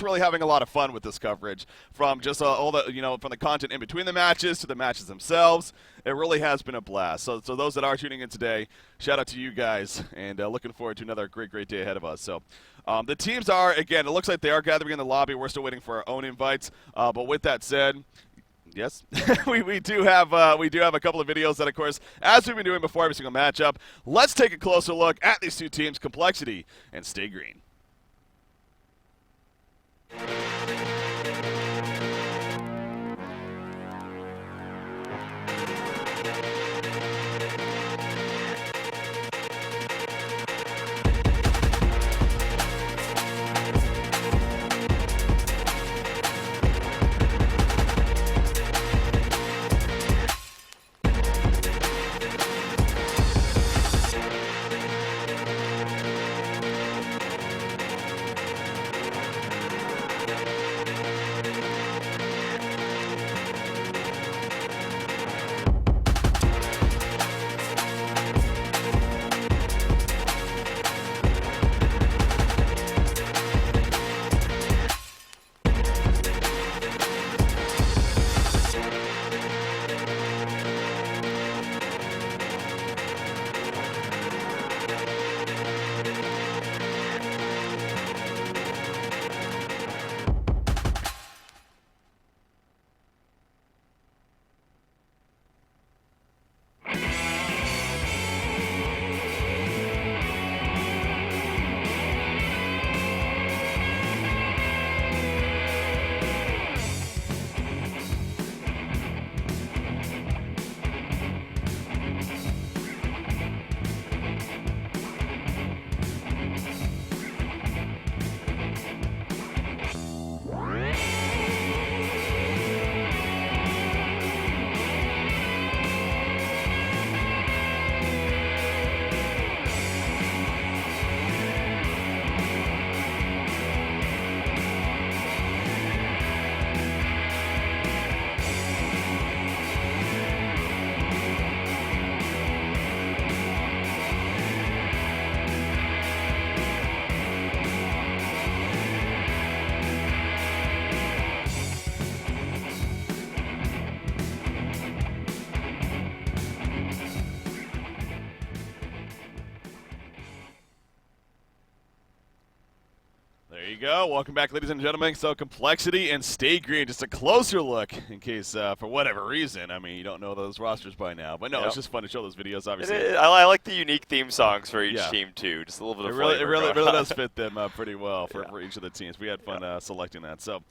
really having a lot of fun with this coverage, from just all the from the content in between the matches to the matches themselves. It really has been a blast. So those that are tuning in today, shout out to you guys, and looking forward to another great day ahead of us. So the teams are, again, it looks like they are gathering in the lobby. We're still waiting for our own invites. But with that said, yes, we do have a couple of videos that, of course, as we've been doing before every single matchup, let's take a closer look at these two teams, Complexity and Stay Green. There you go. Welcome back, ladies and gentlemen. So Complexity and Stay Green, just a closer look in case, for whatever reason, I mean, you don't know those rosters by now. But no, It's just fun to show those videos, obviously. I like the unique theme songs for each team, too. Just a little bit of flavor. It really does fit them pretty well for each of the teams. We had fun selecting that. So,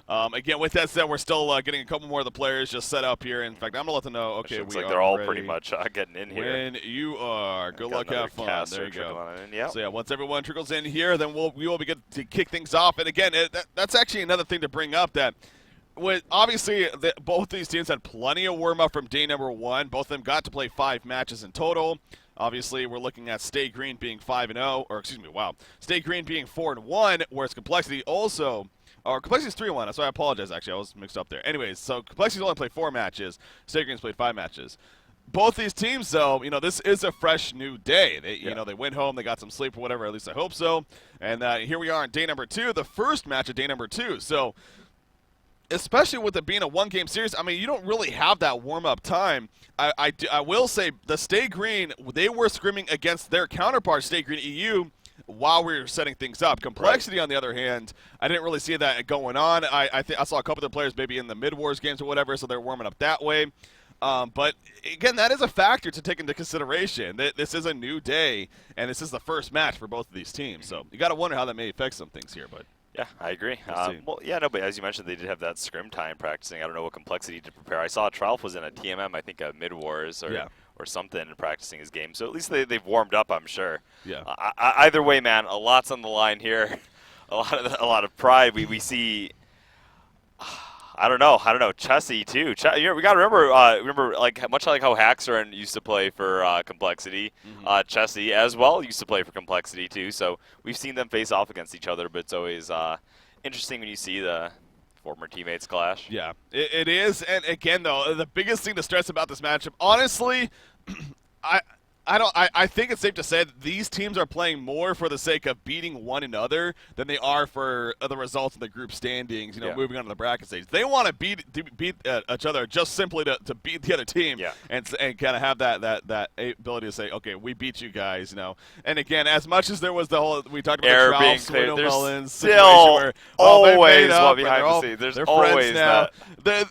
again, with that said, we're still getting a couple more of the players just set up here. In fact, I'm going to let them know, okay, looks like they're all pretty much getting in here. When you are. Good luck, have fun. There you go. Yep. So, yeah, once everyone trickles in here, then we will begin to kick things off. And, again, that's actually another thing to bring up, that obviously both these teams had plenty of warm-up from day number 1. Both of them got to play 5 matches in total. Obviously, we're looking at Stay Green being 5-0, or excuse me, wow. Stay Green being 4-1, whereas Complexity also, or Complexity's 3-1, so I apologize, actually, I was mixed up there. Anyways, so Complexity's only played 4 matches, Stay Green's played 5 matches. Both these teams, though, this is a fresh new day. They went home, they got some sleep or whatever, at least I hope so. And here we are on day number 2, the first match of day number 2. So, especially with it being a 1-game series, I mean, you don't really have that warm-up time. I will say the Stay Green, they were scrimming against their counterpart, Stay Green EU, while we were setting things up. Complexity, on the other hand, I didn't really see that going on. I think I saw a couple of the players maybe in the mid-wars games or whatever, so they're warming up that way. But, again, that is a factor to take into consideration. This is a new day, and this is the first match for both of these teams. So you got to wonder how that may affect some things here. But yeah, I agree. But as you mentioned, they did have that scrim time practicing. I don't know what Complexity did prepare. I saw Tralf was in a TMM, I think a mid-wars or something, practicing his game. So at least they've warmed up, I'm sure. Yeah. Either way, man, a lot's on the line here. a lot of pride. We see. I don't know. Chessie too. We got to remember, like much like how Haxorin used to play for Complexity, Chessie as well used to play for Complexity too. So we've seen them face off against each other, but it's always interesting when you see the former teammates clash. Yeah, it is. And again, though, the biggest thing to stress about this matchup, honestly, I think it's safe to say that these teams are playing more for the sake of beating one another than they are for the results in the group standings. Moving on to the bracket stage, they want to beat each other just simply to beat the other team. Yeah. And kind of have that ability to say, okay, we beat you guys. And again, as much as there was the whole we talked about the Ralph Swindle Mullins situation where always up, behind the scenes. There's they're always friends now. that.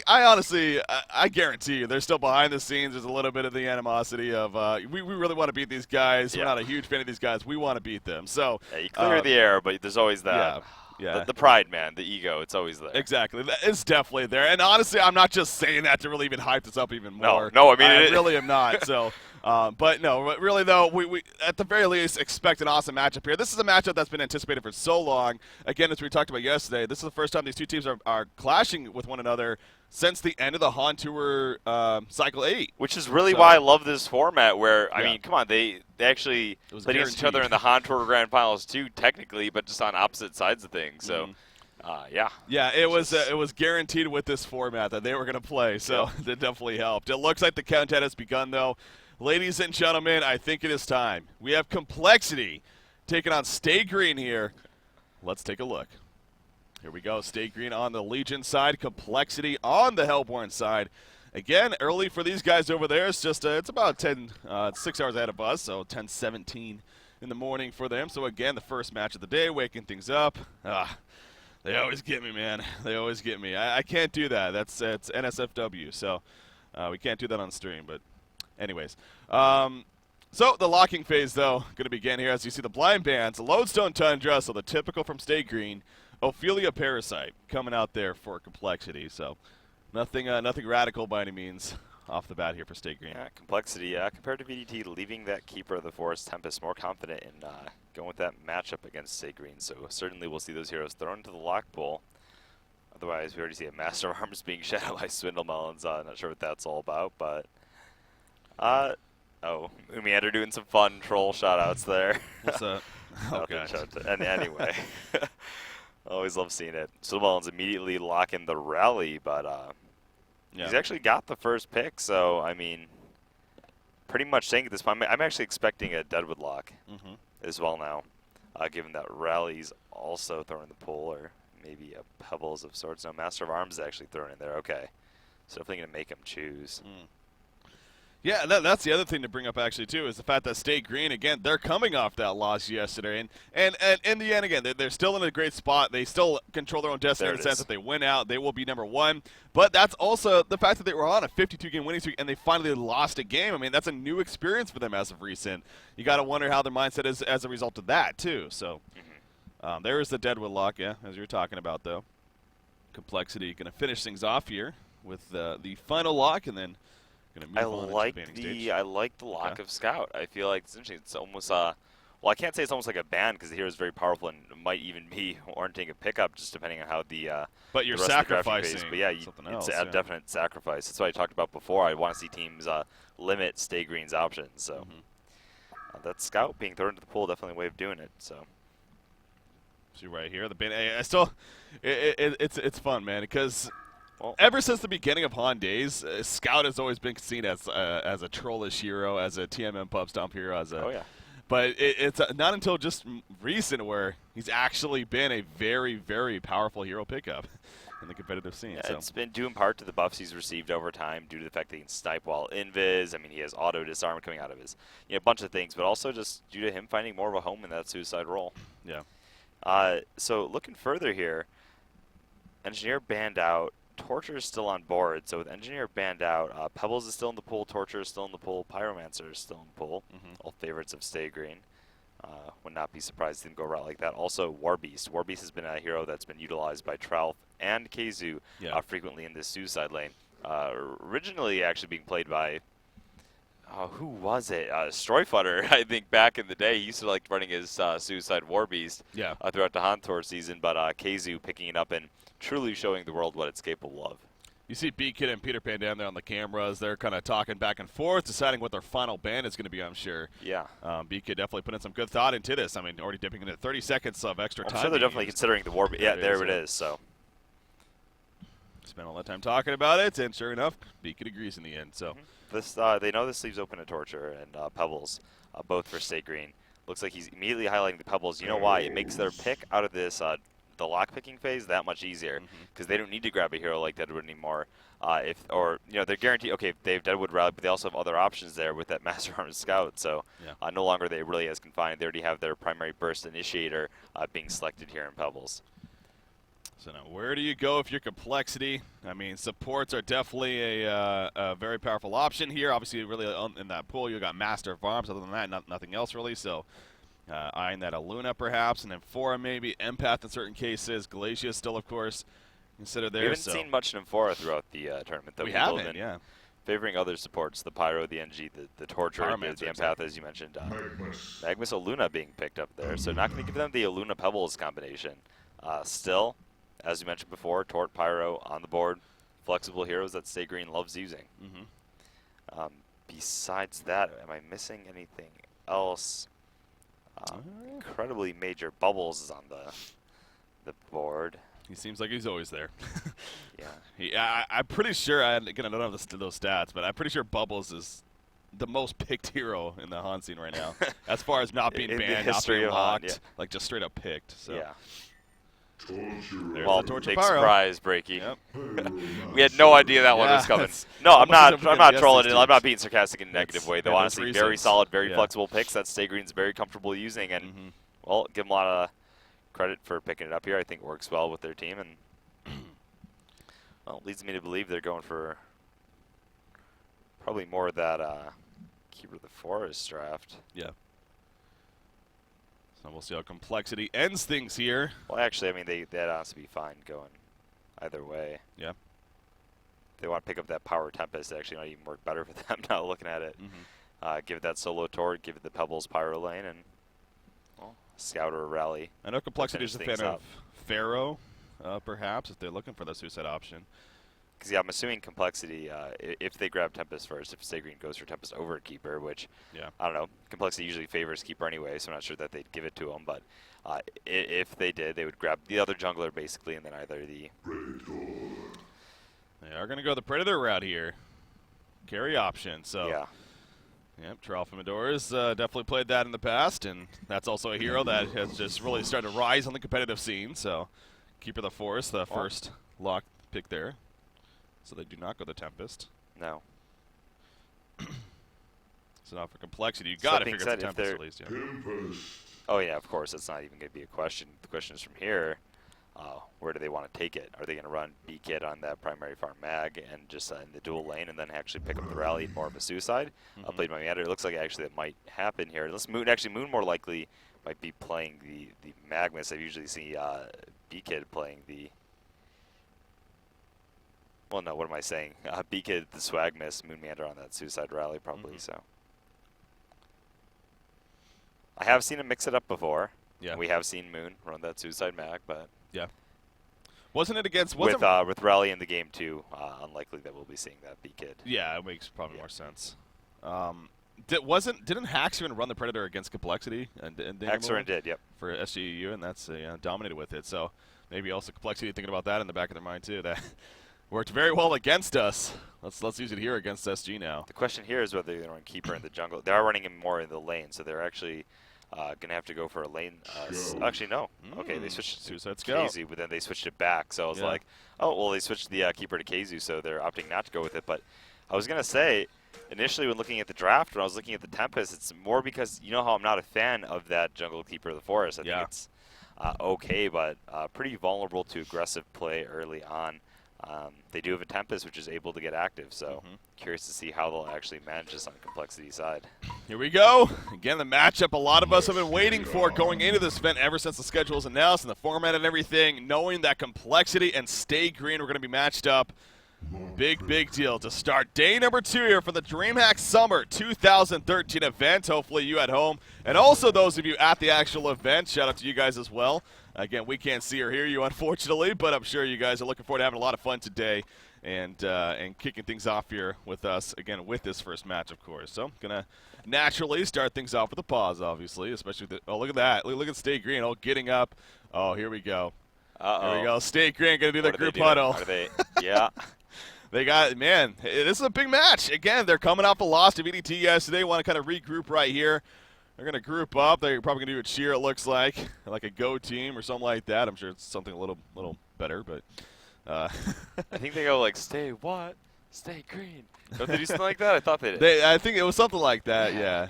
I honestly, I guarantee you, there's still behind the scenes. There's a little bit of the animosity of we really want to beat these guys. We're not a huge fan of these guys. We want to beat them. So you clear the air, but there's always that. Yeah. The pride, man, the ego, it's always there. Exactly. It's definitely there. And honestly, I'm not just saying that to really even hype this up even more. No, I mean, I really am not. So, but no, really though, we at the very least expect an awesome matchup here. This is a matchup that's been anticipated for so long. Again, as we talked about yesterday, this is the first time these two teams are clashing with one another since the end of the Han Tour Cycle 8. Which is really why I love this format where, I mean, come on, they actually played against each other in the Han Tour Grand Finals too, technically, but just on opposite sides of things. So, Yeah, it was guaranteed with this format that they were going to play, so that definitely helped. It looks like the countdown has begun, though. Ladies and gentlemen, I think it is time. We have Complexity taking on Stay Green here. Let's take a look. Here we go. Stay Green on the Legion side. Complexity on the Hellborn side. Again, early for these guys over there. It's just it's about 6 hours ahead of us, so 10:17 in the morning for them. So again, the first match of the day, waking things up. They always get me, man. They always get me. I can't do that. That's NSFW, so we can't do that on stream. But anyways, so the locking phase, though, going to begin here as you see the blind bands, Lodestone Tundra, so the typical from Stay Green. Ophelia Parasite coming out there for Complexity, so nothing radical by any means off the bat here for Stay Green. Yeah, Complexity, compared to VDT, leaving that Keeper of the Forest Tempest more confident in going with that matchup against Stay Green, so certainly we'll see those heroes thrown into the lock pool. Otherwise, we already see a Master of Arms being shadowed by Swindle Melons. Not sure what that's all about, but Umiander doing some fun troll shoutouts there. What's up? Oh, gosh. Anyway. Always love seeing it. Swindlemelons immediately locking the rally, but he's actually got the first pick, so, I mean, pretty much saying at this point, I'm actually expecting a Deadwood lock as well now, given that Rally's also thrown in the pool, or maybe a Pebbles of sorts. No, Master of Arms is actually thrown in there. Okay. So definitely going to make him choose. Yeah, that's the other thing to bring up actually too is the fact that Stay Green, again, they're coming off that loss yesterday, and in the end, again, they're still in a great spot. They still control their own destiny in the sense that they win out, they will be #1. But that's also the fact that they were on a 52-game winning streak and they finally lost a game. I mean, that's a new experience for them as of recent. You got to wonder how their mindset is as a result of that too. So there is the Deadwood lock, as you were talking about though. Complexity going to finish things off here with the final lock, and then. I like the lock of Scout. I feel like it's interesting. It's almost well, I can't say it's almost like a ban because the hero is very powerful and might even be warranting a pickup just depending on how the but you're the sacrificing. But yeah, it's a definite sacrifice. That's what I talked about before. I want to see teams limit Stay Green's options. So that Scout being thrown into the pool definitely a way of doing it. So see right here the ban. I still it's fun, man, because. Well, ever since the beginning of Han days, Scout has always been seen as a trollish hero, as a TMM pub stomp hero, but it's not until just recent where he's actually been a very, very powerful hero pickup in the competitive scene. Yeah, it's been due in part to the buffs he's received over time due to the fact that he can snipe while invis. I mean, he has auto disarm coming out of his, a bunch of things, but also just due to him finding more of a home in that suicide role. Yeah. So looking further here, Engineer banned out. Torture is still on board, so with Engineer banned out, Pebbles is still in the pool, Torture is still in the pool, Pyromancer is still in the pool, all favorites of Stay Green. Would not be surprised to see them go a route like that. Also, Warbeast. Warbeast has been a hero that's been utilized by Trout and Keizu frequently in this suicide lane. Originally actually being played by, who was it? Stroyfutter, I think, back in the day. He used to like running his suicide Warbeast throughout the Han Tour season, but Keizu picking it up and truly showing the world what it's capable of. You see B-Kid and Peter Pan down there on the cameras. They're kind of talking back and forth, deciding what their final ban is going to be, I'm sure. Yeah. B-Kid definitely putting some good thought into this. I mean, already dipping into 30 seconds of extra time. I'm sure they're definitely considering the war. Yeah, there it is. So. Spent all that time talking about it, and sure enough, Beacon agrees in the end. So This they know this leaves open to Torture and Pebbles, both for Stay Green. Looks like he's immediately highlighting the Pebbles. You know why? It makes their pick out of this the lock picking phase that much easier because they don't need to grab a hero like Deadwood anymore. They're guaranteed. Okay, they have Deadwood Rally, but they also have other options there with that Master Armored Scout. So no longer they really as confined. They already have their primary burst initiator being selected here in Pebbles. So now, where do you go if you're Complexity? I mean, supports are definitely a very powerful option here. Obviously, really in that pool, you got Master of Arms. Other than that, nothing else really. So eyeing that Aluna perhaps, and then Phora maybe, Empath in certain cases, Glacius still, of course, consider there. We haven't seen much in Phora throughout the tournament, though. We haven't, yeah. Favoring other supports, the Pyro, the NG, the Torture, the Empath, as you mentioned. Magnus Aluna being picked up there, so not going to give them the Aluna Pebbles combination. Still, as you mentioned before, Tort, Pyro on the board, flexible heroes that Stay Green loves using. Besides that, am I missing anything else? Incredibly major Bubbles is on the board. He seems like he's always there. Yeah. I'm pretty sure, again, I don't have those stats, but I'm pretty sure Bubbles is the most picked hero in the Han scene right now. As far as not being banned, not being locked, like just straight up picked. So. Yeah. Well, big surprise, Breaky. Yep. We had no idea that one was coming. No, I'm not trolling it. I'm not being sarcastic in a negative way, though. Honestly, very solid, very flexible picks that Stay Green's very comfortable using, and well, give them a lot of credit for picking it up here. I think it works well with their team, and well, leads me to believe they're going for probably more of that Keeper of the Forest draft. Yeah. So we'll see how Complexity ends things here. Well, actually, I mean, that has to be fine going either way. Yeah. If they want to pick up that Power Tempest, it actually might even work better for them now looking at it. Give it that solo Tort, give it the Pebbles Pyro lane, and well, Scout or a Rally. I know Complexity is a fan of Pharaoh, perhaps, if they're looking for the suicide option. Because, yeah, I'm assuming Complexity, if they grab Tempest first, if Stay Green goes for Tempest over Keeper, which, I don't know, Complexity usually favors Keeper anyway, so I'm not sure that they'd give it to him. But if they did, they would grab the other jungler, basically, and then either the... They are going to go the Predator route here. Carry option, so... Yeah. Yep, Tralfamador has definitely played that in the past, and that's also a hero that has just really started to rise on the competitive scene. So, Keeper of the Forest, the first lock pick there. So they do not go the Tempest. No. So now for Complexity, you got to figure out the Tempest at least. Yeah. Oh yeah, of course. That's not even going to be a question. The question is from here. Where do they want to take it? Are they going to run B-Kit on that primary farm mag and just in the dual lane and then actually pick up the Rally, more of a suicide? Played by Meander. It looks like actually that might happen here. Unless Moon more likely might be playing the Magnus. I usually see B-Kit playing the... Well, no, what am I saying? B-Kid, the Swag Miss, Moon Meander on that Suicide Rally, probably, so. I have seen him mix it up before. Yeah. We have seen Moon run that Suicide Mag, but... Yeah. Wasn't it against... With Rally in the game, too, unlikely that we'll be seeing that B-Kid. Yeah, it makes probably more sense. Didn't Haxorn run the Predator against Complexity? Haxorn did, yep. For SGU, and that's dominated with it, so maybe also Complexity thinking about that in the back of their mind, too, that... Worked very well against us. Let's use it here against SG now. The question here is whether they're going to run Keeper in the jungle. They are running him more in the lane, so they're actually going to have to go for a lane. Actually, no. Okay, they switched to Keizu, but then they switched it back. So I was like, oh, well, they switched the Keeper to Keizu, so they're opting not to go with it. But I was going to say, initially when looking at the draft, when I was looking at the Tempest, it's more because you know how I'm not a fan of that jungle Keeper of the Forest. I think it's okay, but pretty vulnerable to aggressive play early on. They do have a Tempest, which is able to get active, so curious to see how they'll actually manage this on Complexity side. Here we go. Again, the matchup a lot of us have been waiting for going into this event ever since the schedule was announced and the format and everything, knowing that Complexity and Stay Green were going to be matched up. Big deal to start day number 2 here for the Dreamhack Summer 2013 event. Hopefully you at home and also those of you at the actual event. Shout out to you guys as well. Again, we can't see or hear you, unfortunately, but I'm sure you guys are looking forward to having a lot of fun today and kicking things off here with us, again, with this first match, of course. So, going to naturally start things off with a pause, obviously, especially with the, oh, look at that. Look at Stay Green, getting up. Oh, here we go. Uh-oh. There we go. State Green going to do their What are they group doing? huddle. Are they? Yeah. They got, man, this is a big match. Again, they're coming off a loss to VDT yesterday. Want to kind of regroup right here. They're going to group up. They're probably going to do a cheer, it looks like a go team or something like that. I'm sure it's something a little better, but. I think they go like, stay what? Stay green. Don't they do something like that? I thought they did. I think it was something like that. Yeah.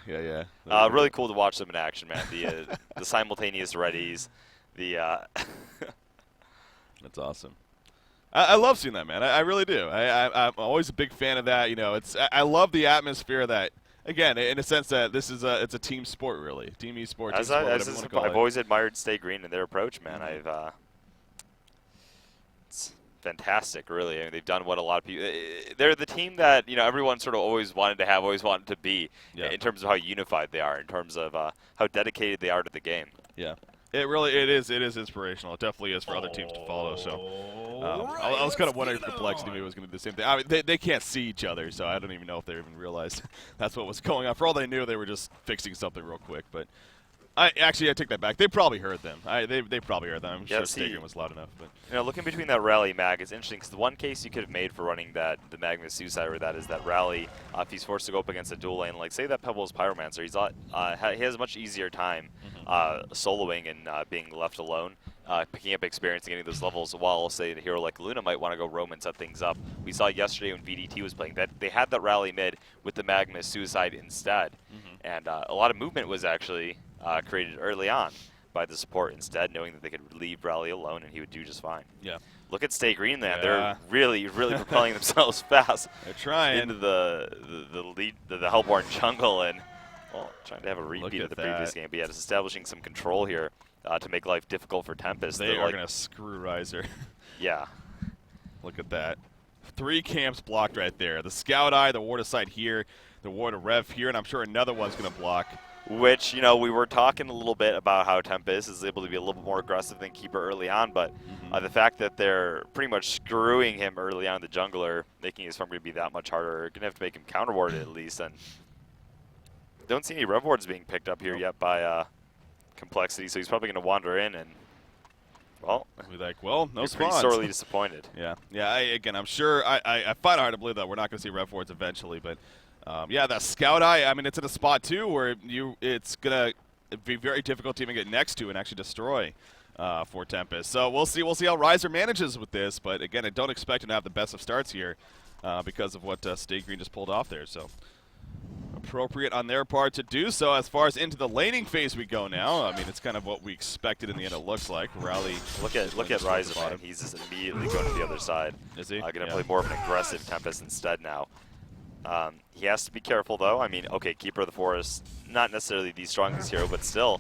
Really cool to watch them in action, man. The simultaneous readies. That's awesome. I love seeing that, man. I really do. I'm always a big fan of that. You know, I love the atmosphere that, again, in a sense that it's a team sport, really. Team e-sport, team sport, whatever you want to call it. I've always admired Stay Green and their approach, man. It's fantastic, really. I mean, they've done what a lot of people. They're the team that everyone sort of always wanted to have, always wanted to be, in terms of how unified they are, in terms of how dedicated they are to the game. Yeah. It is inspirational. It definitely is for other teams to follow. So I was kind of wondering if Complexity maybe was going to do the same thing. I mean, they can't see each other, so I don't even know if they even realized that's what was going on. For all they knew, they were just fixing something real quick. But I take that back. They probably heard them. They probably heard them. I'm sure Stadium was loud enough. But looking between that rally mag, it's interesting because the one case you could have made for running the Magnus Suicide, or that is that rally, if he's forced to go up against a dual lane, like say that Pebbles Pyromancer, he has a much easier time soloing and being left alone, picking up experience and getting those levels. While say a hero like Luna might want to go roam and set things up. We saw yesterday when VDT was playing that they had that rally mid with the Magnus Suicide instead, and a lot of movement was actually created early on by the support instead, knowing that they could leave Rally alone and he would do just fine. Yeah. Look at Stay Green, man. They're really propelling themselves fast. They're trying into the Hellborn jungle and trying to have a repeat of the previous game. But yeah, just establishing some control here to make life difficult for Tempest. They are going to screw Riser. Yeah. Look at that. 3 camps blocked right there. The Scout Eye, the Ward of Sight here, the Ward of Rev here, and I'm sure another one's going to block. Which, we were talking a little bit about how Tempest is able to be a little bit more aggressive than Keeper early on, but the fact that they're pretty much screwing him early on, the jungler, making his farm going to be that much harder, going to have to make him counter-ward at least, and don't see any Rev Wards being picked up here yet by Complexity, so he's probably going to wander in and, well, no spawns. Pretty sorely disappointed. Yeah. Again, I'm sure, I find it hard to believe that we're not going to see Rev Wards eventually, but yeah, that Scout Eye, I mean, it's in a spot, too, where it's going to be very difficult to even get next to and actually destroy for Tempest. So we'll see how Riser manages with this, but again, I don't expect him to have the best of starts here because of what State Green just pulled off there. So appropriate on their part to do so. As far as into the laning phase we go now, I mean, it's kind of what we expected in the end, it looks like. Rally. Look at Riser, man. He's just immediately going to the other side. Is he? Going to play more of an aggressive Tempest instead now. He has to be careful, though. I mean, okay, Keeper of the Forest, not necessarily the strongest hero, but still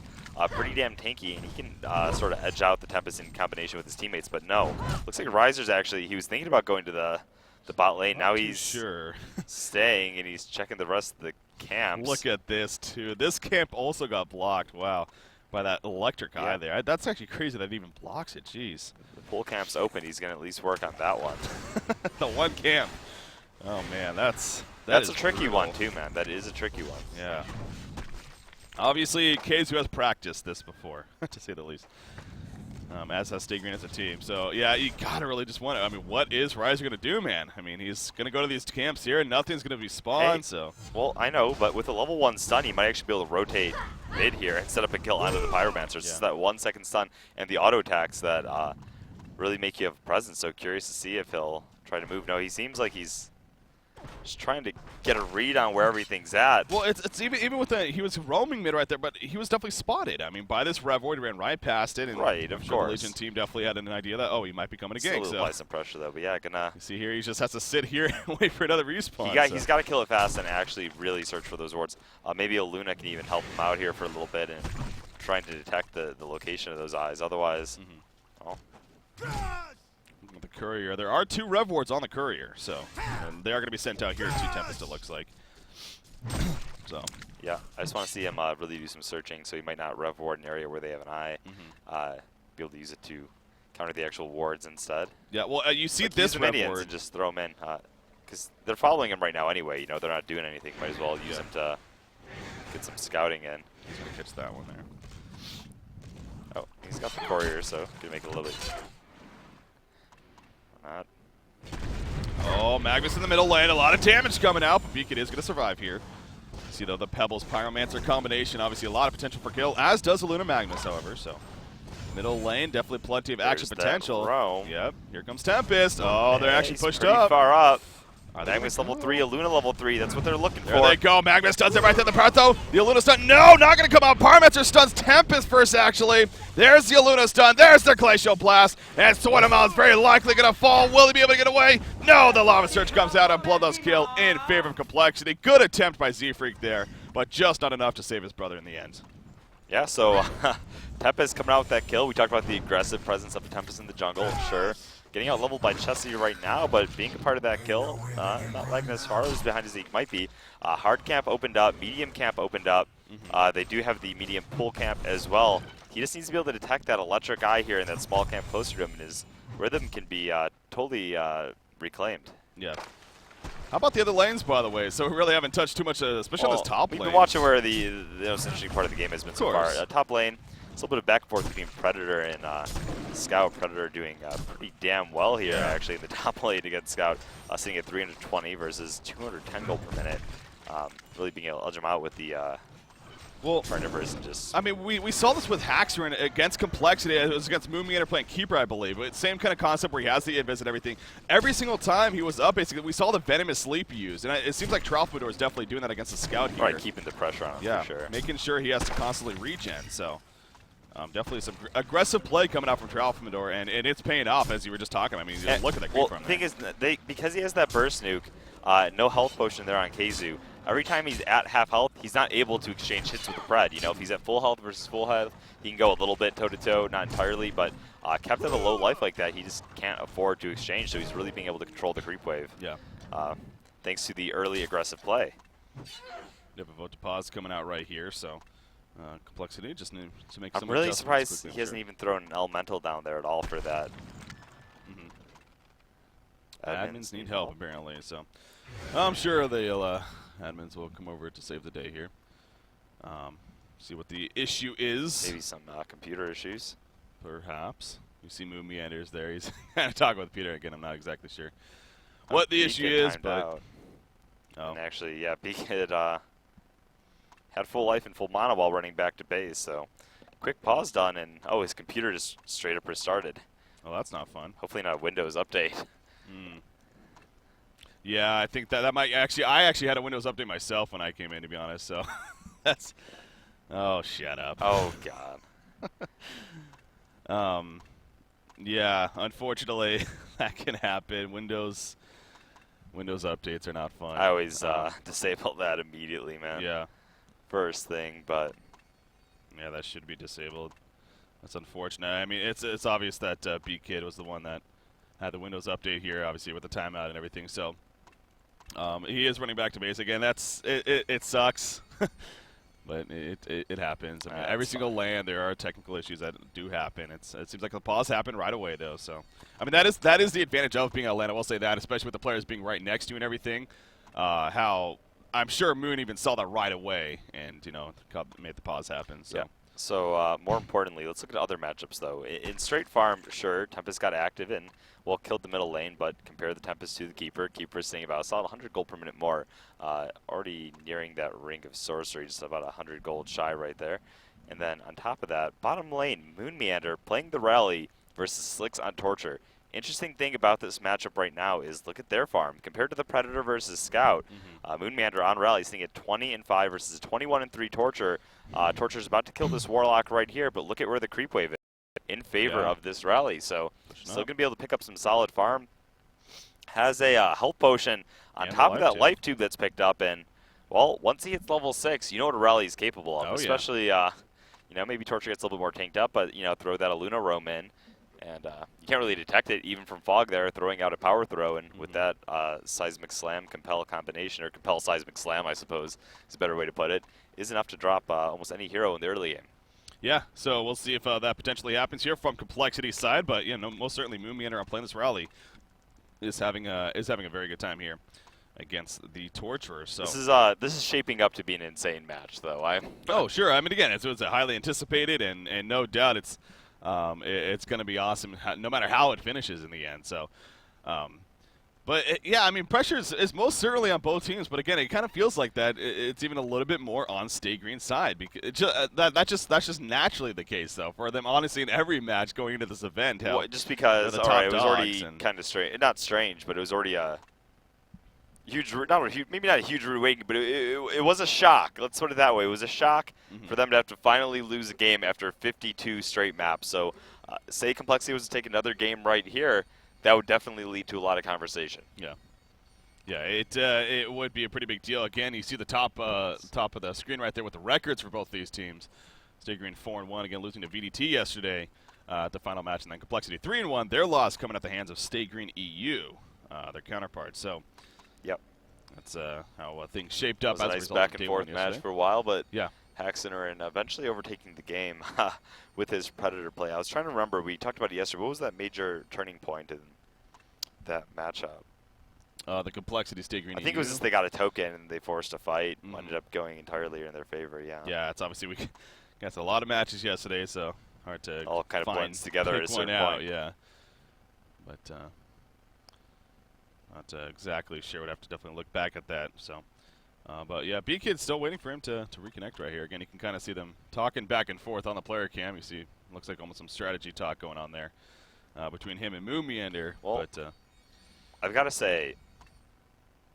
pretty damn tanky, and he can sort of edge out the Tempest in combination with his teammates. But no, looks like Riser's actually, he was thinking about going to the bot lane. Now he's staying, and he's checking the rest of the camps. Look at this, too. This camp also got blocked. Wow. By that electric eye there. That's actually crazy that it even blocks it. Jeez. The pool camp's open. He's going to at least work on that one. The one camp. Oh, man, that's a tricky one, too, man. That is a tricky one. Yeah. Obviously, Keizu has practiced this before, to say the least, as has Stay Green as a team. So, yeah, you got to really just wonder. I mean, what is Riser going to do, man? I mean, he's going to go to these camps here, and nothing's going to be spawned, so. Well, I know, but with a level 1 stun, he might actually be able to rotate mid here and set up a kill onto the Pyromancer. It's just that 1 second stun and the auto attacks that really make you have a presence. So, curious to see if he'll try to move. No, he seems like he's just trying to get a read on where everything's at. Well, it's even with he was roaming mid right there, but he was definitely spotted. I mean, by this Rev Void, he ran right past it. And of course. The Legion team definitely had an idea that, he might be coming to gank. Still apply some pressure, though, but yeah, gonna... You see here, he just has to sit here and wait for another respawn. He's got to kill it fast and actually really search for those wards. Maybe a Luna can even help him out here for a little bit and trying to detect the location of those eyes. Otherwise, the Courier. There are 2 Rev Wards on the Courier, so and they are going to be sent out here to Tempest, it looks like. So yeah, I just want to see him really do some searching, so he might not Rev Ward an area where they have an eye, be able to use it to counter the actual wards instead. Yeah, well, you see this Rev Ward and just throw them in, because they're following him right now anyway. They're not doing anything. Might as well use him to get some scouting in. He's going to catch that one there. Oh, he's got the Courier, so gonna make it a little bit Magnus in the middle lane, a lot of damage coming out, but Beacon is going to survive here. See, though, the Pebbles Pyromancer combination, obviously a lot of potential for kill, as does the Luna Magnus, however, so. Middle lane, definitely plenty of action potential. Yep, here comes Tempest. Oh, they're actually pushed up. Far up. Magnus level 3, Aluna level 3. That's what they're looking for. There they go. Magnus stuns it right there in the part, though. The Aluna stun. No, not going to come out. Pyromancer stuns Tempest first, actually. There's the Aluna stun. There's the Glacial Blast. And Sweatamon is very likely going to fall. Will he be able to get away? No, the Lava Surge comes out and Bloodlust kill in favor of Complexity. Good attempt by Z-Freak there, but just not enough to save his brother in the end. Yeah, so Tempest coming out with that kill. We talked about the aggressive presence of Tempest in the jungle, sure. Getting out leveled by Chessie right now, but being a part of that kill, not lagging as far as behind as Zeke might be. Hard camp opened up, medium camp opened up. They do have the medium pool camp as well. He just needs to be able to detect that electric eye here in that small camp closer to him, and his rhythm can be totally reclaimed. Yeah. How about the other lanes, by the way? So we really haven't touched too much, especially on this top lane. We've been watching where the most interesting part of the game has been so far. Top lane, it's a little bit of back and forth between Predator and Scout. Predator doing pretty damn well here, actually, in the top lane against Scout, sitting at 320 versus 210 gold per minute. Really being able to edge him out with the Predators and just... I mean, we saw this with Haxer against Complexity. It was against Moonmeander playing Keeper, I believe. But same kind of concept where he has the invis and everything. Every single time he was up, basically, we saw the Venomous Sleep used. And it seems like Tralfamador is definitely doing that against the Scout here. Right, keeping the pressure on him, for sure. Making sure he has to constantly regen, so... definitely some aggressive play coming out from Tralfamador, and it's paying off, as you were just talking. I mean, look at that creep from the thing is, because he has that burst nuke, no health potion there on Keizu, every time he's at half health, he's not able to exchange hits with the Pred. You know, if he's at full health versus full health, he can go a little bit toe-to-toe, not entirely, but kept at a low life like that, he just can't afford to exchange, so he's really being able to control the creep wave. Yeah. Thanks to the early aggressive play. You have a vote to pause coming out right here, so... Complexity just need to make some. I'm really surprised he hasn't even thrown an elemental down there at all for that. Admins need help apparently, so I'm sure they'll admins will come over to save the day here. See what the issue is. Maybe some computer issues. Perhaps. You see Moon Meanders there. He's kind of talking with Peter again. I'm not exactly sure what the issue is, but and actually, yeah, Beacon had full life and full mana while running back to base, so quick pause done, and his computer just straight up restarted. Oh, that's not fun. Hopefully not a Windows update. Yeah, I think that might actually, I actually had a Windows update myself when I came in, to be honest, so that's, oh, shut up. Oh, God. Yeah, unfortunately, that can happen. Windows updates are not fun. I always disable that immediately, man. Yeah. First thing, but yeah, that should be disabled. That's unfortunate. I mean, it's obvious that B-Kid was the one that had the Windows update here, obviously with the timeout and everything. So he is running back to base again. It sucks, but it happens. I mean, every single LAN there are technical issues that do happen. It seems like the pause happened right away though. So I mean, that is the advantage of being a LAN. I will say that, especially with the players being right next to you and everything. How I'm sure Moon even saw that right away, and made the pause happen. So. Yeah. So more importantly, let's look at other matchups though. In straight farm, sure, Tempest got active and killed the middle lane, but compare the Tempest to the Keeper. Keeper's sitting about a solid 100 gold per minute more, already nearing that ring of sorcery, just about 100 gold shy right there. And then on top of that, bottom lane, Moon Meander playing the rally versus Slicks on Torture. Interesting thing about this matchup right now is look at their farm. Compared to the Predator versus Scout, Moon Meander on rally sitting at 20-5 versus 21-3 Torture. Torture's about to kill this Warlock right here, but look at where the creep wave is in favor of this rally. So still going to be able to pick up some solid farm. Has a health potion on top of that life tube that's picked up, and well, once he hits level 6, you know what a rally is capable of. Especially, maybe Torture gets a little bit more tanked up, but throw that Aluna roam in. And you can't really detect it even from fog there, throwing out a power throw. And with that Seismic Slam Compel combination, or Compel Seismic Slam, I suppose is a better way to put it, is enough to drop almost any hero in the early game. Yeah, so we'll see if that potentially happens here from Complexity's side. But most certainly Moon Meander on playing this rally is having a very good time here against the Torturer. So this is shaping up to be an insane match, though. Oh, sure. I mean, again, it's a highly anticipated, and no doubt it's going to be awesome, no matter how it finishes in the end. So, But yeah, I mean, pressure is most certainly on both teams. But again, it kind of feels like that. It's even a little bit more on Stay Green's side because that's just naturally the case, though, for them. Honestly, in every match going into this event, Well, just because the all right, top it was already dogs kind of strange. Not strange, but it was already a huge, not a huge, maybe not a huge awakening, but it was a shock. Let's put it that way. It was a shock for them to have to finally lose a game after 52 straight maps. So, say Complexity was to take another game right here, that would definitely lead to a lot of conversation. Yeah. Yeah, it would be a pretty big deal. Again, you see the top of the screen right there with the records for both these teams. Stay Green 4-1, again losing to VDT yesterday at the final match, and then Complexity 3-1. Their loss coming at the hands of Stay Green EU, their counterpart. So, yep, that's how things shaped up. It was a nice back and forth match for a while, but yeah, Haxener and eventually overtaking the game with his Predator play. I was trying to remember. We talked about it yesterday. What was that major turning point in that matchup? The Complexity Stay Green. I think it was just they got a token and they forced a fight. Ended up going entirely in their favor. Yeah. Yeah, it's obviously we got a lot of matches yesterday, so hard to all kind of blends together at a certain point. Yeah, but not exactly sure. Would have to definitely look back at that. So, but yeah, B-Kid's still waiting for him to reconnect right here. Again, you can kind of see them talking back and forth on the player cam. You see, looks like almost some strategy talk going on there between him and Moonmeander. Well, but I've got to say,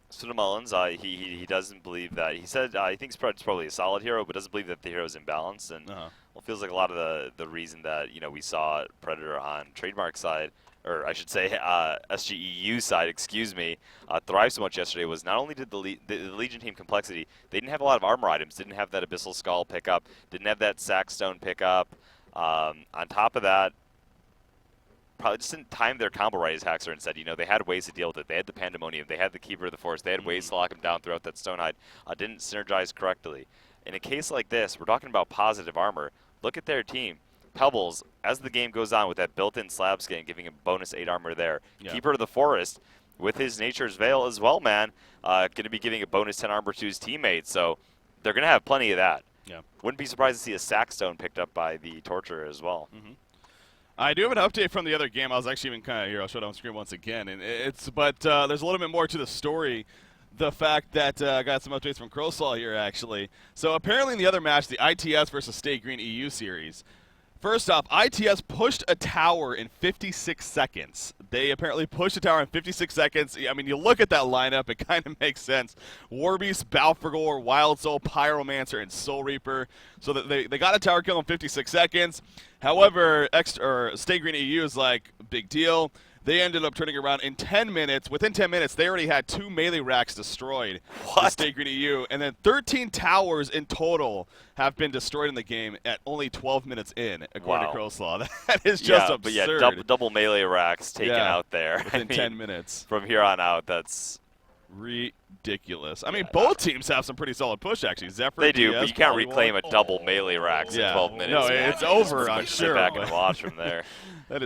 Suda Mullins, he doesn't believe that. He said he thinks Pred's probably a solid hero, but doesn't believe that the hero's imbalanced. And well, it feels like a lot of the reason that we saw Predator on Trademark side, or I should say SGEU side, excuse me, thrive so much yesterday was not only did the Legion team Complexity, they didn't have a lot of armor items, didn't have that Abyssal Skull pickup, didn't have that Sackstone pickup. On top of that, probably just didn't time their combo right, as Haxer and said. They had ways to deal with it. They had the Pandemonium. They had the Keeper of the Forest. They had ways to lock him down throughout that Stonehide. Didn't synergize correctly. In a case like this, we're talking about positive armor. Look at their team. Pebbles, as the game goes on with that built-in slab skin, giving him bonus 8 armor there. Yeah. Keeper of the Forest, with his Nature's Veil as well, man, going to be giving a bonus 10 armor to his teammates. So they're going to have plenty of that. Yeah. Wouldn't be surprised to see a Sackstone picked up by the Torturer as well. I do have an update from the other game. I was actually even kind of here. I'll show it on screen once again. And but there's a little bit more to the story. The fact that I got some updates from Crowsaw here, actually. So apparently in the other match, the ITS versus Stay Green EU series, first off, ITS pushed a tower in 56 seconds. They apparently pushed a tower in 56 seconds. I mean, you look at that lineup, it kind of makes sense. Warbeast, Balfragor, Wild Soul, Pyromancer, and Soul Reaper. So that they got a tower kill in 56 seconds. However, Stay Green EU is like, big deal. They ended up turning around in 10 minutes. Within 10 minutes, they already had 2 melee racks destroyed. What? Stay Green EU. And then 13 towers in total have been destroyed in the game at only 12 minutes in, according to Crowslaw. That is just absurd. But yeah, double melee racks taken out there. Within 10 minutes. From here on out, that's ridiculous. I mean, both teams have some pretty solid push, actually. Zephyr, they do, DS, but you can't reclaim a double melee racks in 12 minutes. No, it's over, I'm sure. Sit back and watch from there. That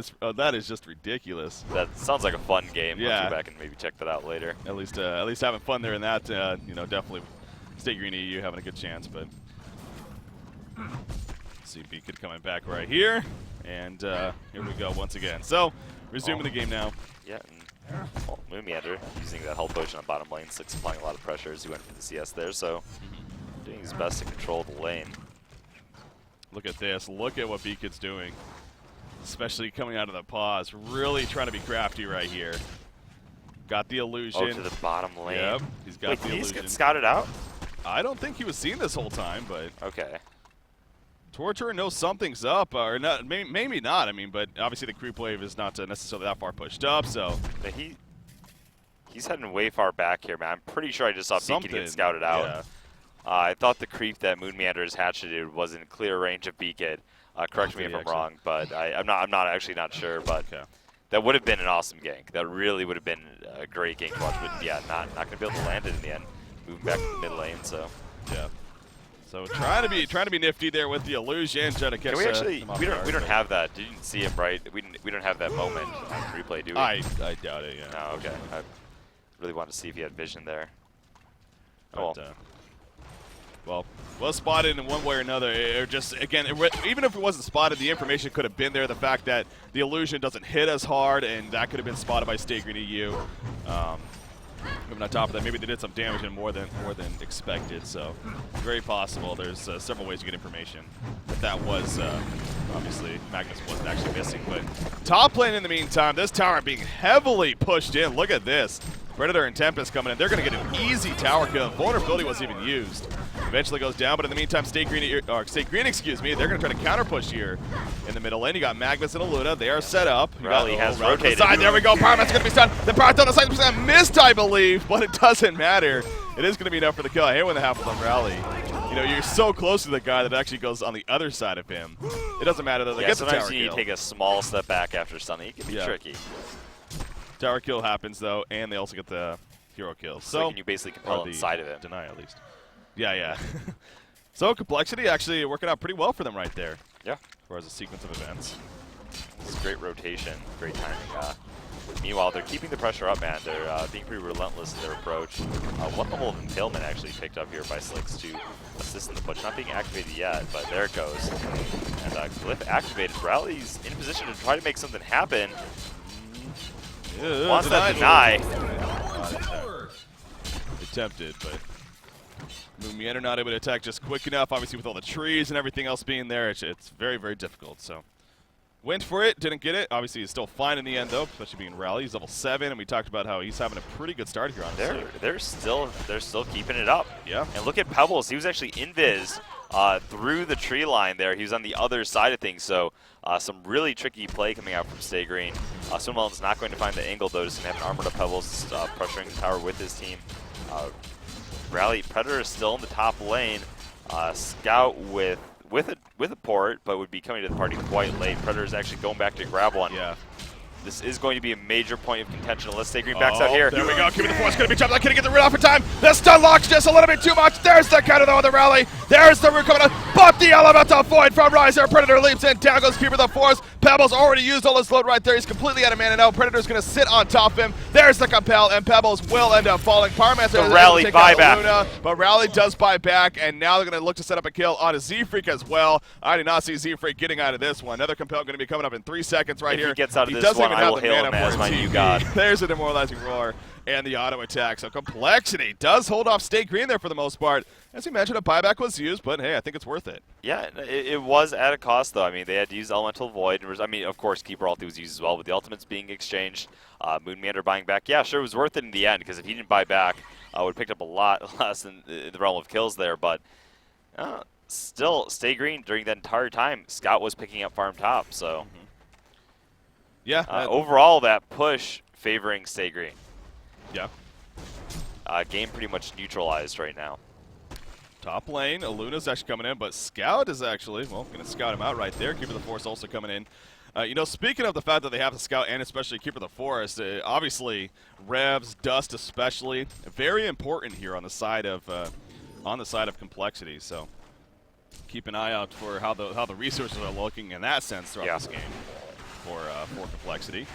is just ridiculous. That sounds like a fun game. Yeah. I'll go back and maybe check that out later. At least having fun there in that. Definitely Stay Green EU having a good chance. But see B-Kid coming back right here, and here we go once again. So resuming the game now. Yeah. Moonmeander using that health potion on bottom lane, Six applying a lot of pressure as he went for the CS there. So doing his best to control the lane. Look at this. Look at what B-Kid's doing. Especially coming out of the pause. Really trying to be crafty right here. Got the illusion. Oh, to the bottom lane. Yep, he's got the illusion. He's get scouted out? I don't think he was seen this whole time, but... Okay. Torturer knows something's up, or not, maybe not. I mean, but obviously the creep wave is not necessarily that far pushed up, so... He's heading way far back here, man. I'm pretty sure I just saw B-Kid get scouted out. Yeah. I thought the creep that Moonmeander is hatcheted was in clear range of B-Kid. Correct me if I'm wrong, but I'm not sure. But that would have been an awesome gank. That really would have been a great gank to watch. But yeah, not going to be able to land it in the end. Moving back to the mid lane, so yeah. So trying to be nifty there with the illusion, trying to catch. We actually we don't have that. Didn't see him right. We don't have that moment on replay, do we? I doubt it. Yeah. Oh, okay. I really wanted to see if he had vision there. But, well, was spotted in one way or another. Or just, again, even if it wasn't spotted, the information could have been there. The fact that the illusion doesn't hit as hard, and that could have been spotted by Stay Green EU. Moving on top of that, maybe they did some damage and more than expected. So very possible. There's several ways to get information. But that was obviously Magnus wasn't actually missing. But top lane in the meantime, this tower being heavily pushed in. Look at this. Predator and Tempest coming in. They're going to get an easy tower kill. Vulnerability wasn't even used. Eventually goes down, but in the meantime, Stay Green, excuse me, they're going to try to counter push here in the middle lane. You got Magnus and Aluna. They are set up. Rally has rotated. The side. There we go. Pyroman's going to be stunned. The Pyroman's on the side is missed, I believe, but it doesn't matter. It is going to be enough for the kill. I hate when that happens on Rally. You know, you're so close to the guy that actually goes on the other side of him. It doesn't matter though. They get the tower kill. Sometimes you need to take a small step back after stunning. It can be tricky. Tower kill happens though, and they also get the hero kill. So can you basically compel inside of it? Deny at least. Yeah. So complexity actually working out pretty well for them right there. Yeah. As far as a sequence of events. It's great rotation, great timing. Meanwhile, they're keeping the pressure up, man. They're being pretty relentless in their approach. One level of impalement actually picked up here by Slicks to assist in the push. Not being activated yet, but there it goes. And Glyph activated. Rally's in position to try to make something happen. Wants that deny. Attempted, but Mumian are not able to attack just quick enough. Obviously, with all the trees and everything else being there, it's very, very difficult. So, went for it, didn't get it. Obviously, he's still fine in the end, though, especially being Rally. He's level 7, and we talked about how he's having a pretty good start here on They're still keeping it up. Yeah. And look at Pebbles. He was actually invis through the tree line there. He was on the other side of things. So some really tricky play coming out from Stay Green. Swimwell's not going to find the angle, though. Just going to have an armor to Pebbles pressuring the tower with his team. Rally Predator is still in the top lane. Scout with a port, but would be coming to the party quite late. Predator is actually going back to grab one. Yeah. This is going to be a major point of contention unless Stay Green backs out here. There we go. Give me the force. Going to be chopped. Not going to get the root off in time. The stun lock's just a little bit too much. There's the counter though of the Rally. There's the root coming out. But the elemental void from Riser. Predator leaps in. Down goes Keeper of the Force. Pebbles already used all his load right there. He's completely out of mana now. Predator's going to sit on top of him. There's the compel, and Pebbles will end up falling. Pyromancer the Rally buyback. But Rally does buy back, and now they're going to look to set up a kill on a Z-Freak as well. I did not see Z-Freak getting out of this one. Another compel going to be coming up in 3 seconds right here. If he gets out of this one, I will hail him as my new god. There's a demoralizing roar and the auto attack. So complexity does hold off Stay Green there for the most part. As you mentioned, a buyback was used, but hey, I think it's worth it. Yeah, it was at a cost though. I mean, they had to use Elemental Void. I mean, of course, Keeper Ulti was used as well, but the ultimates being exchanged. Moon Meander buying back. Yeah, sure, it was worth it in the end because if he didn't buy back, would have picked up a lot less in the realm of kills there. But still, Stay Green during that entire time, Scout was picking up farm top. So yeah, overall, that push favoring Stay Green. Yeah. Game pretty much neutralized right now. Top lane, Aluna's actually coming in, but Scout is actually, well, going to scout him out right there. Keeper of the Forest also coming in. You know, speaking of the fact that they have the Scout and especially Keeper of the Forest, obviously Revs, Dust especially, very important here on the side of complexity. So keep an eye out for how the resources are looking in that sense throughout this game for complexity.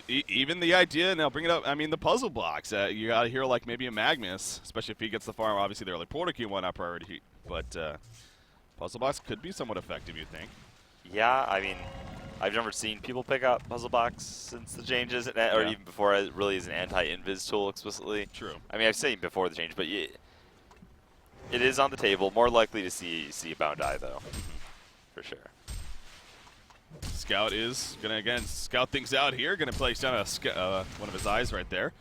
Even the idea, now bring it up, I mean, the puzzle blocks. You got to hear like maybe a Magnus, especially if he gets the farm. Obviously, the early portal key one not priority, but puzzle blocks could be somewhat effective, you think? Yeah, I mean, I've never seen people pick up puzzle blocks since the changes, or even before it really is an anti-invis tool explicitly. True. I mean, I've seen before the change, but it is on the table. More likely to see a Bound Eye, though, for sure. Scout is going to, again, scout things out here. Going to place down one of his eyes right there.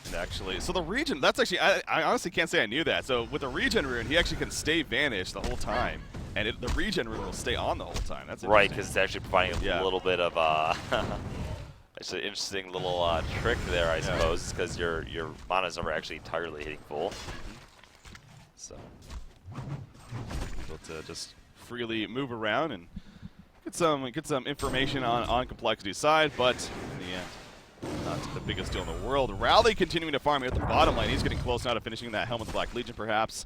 And actually, so the region, that's actually, I honestly can't say I knew that. So with the region rune, he actually can stay vanished the whole time. And the region rune will stay on the whole time. That's right, because it's actually providing a little bit of actually an interesting little trick there, I suppose, because your mana's never actually entirely hitting full. So able to just freely move around and get some information on complexity's side, but in the end, not the biggest deal in the world. Rally continuing to farm here at the bottom lane. He's getting close now to finishing that Helm of the Black Legion, perhaps.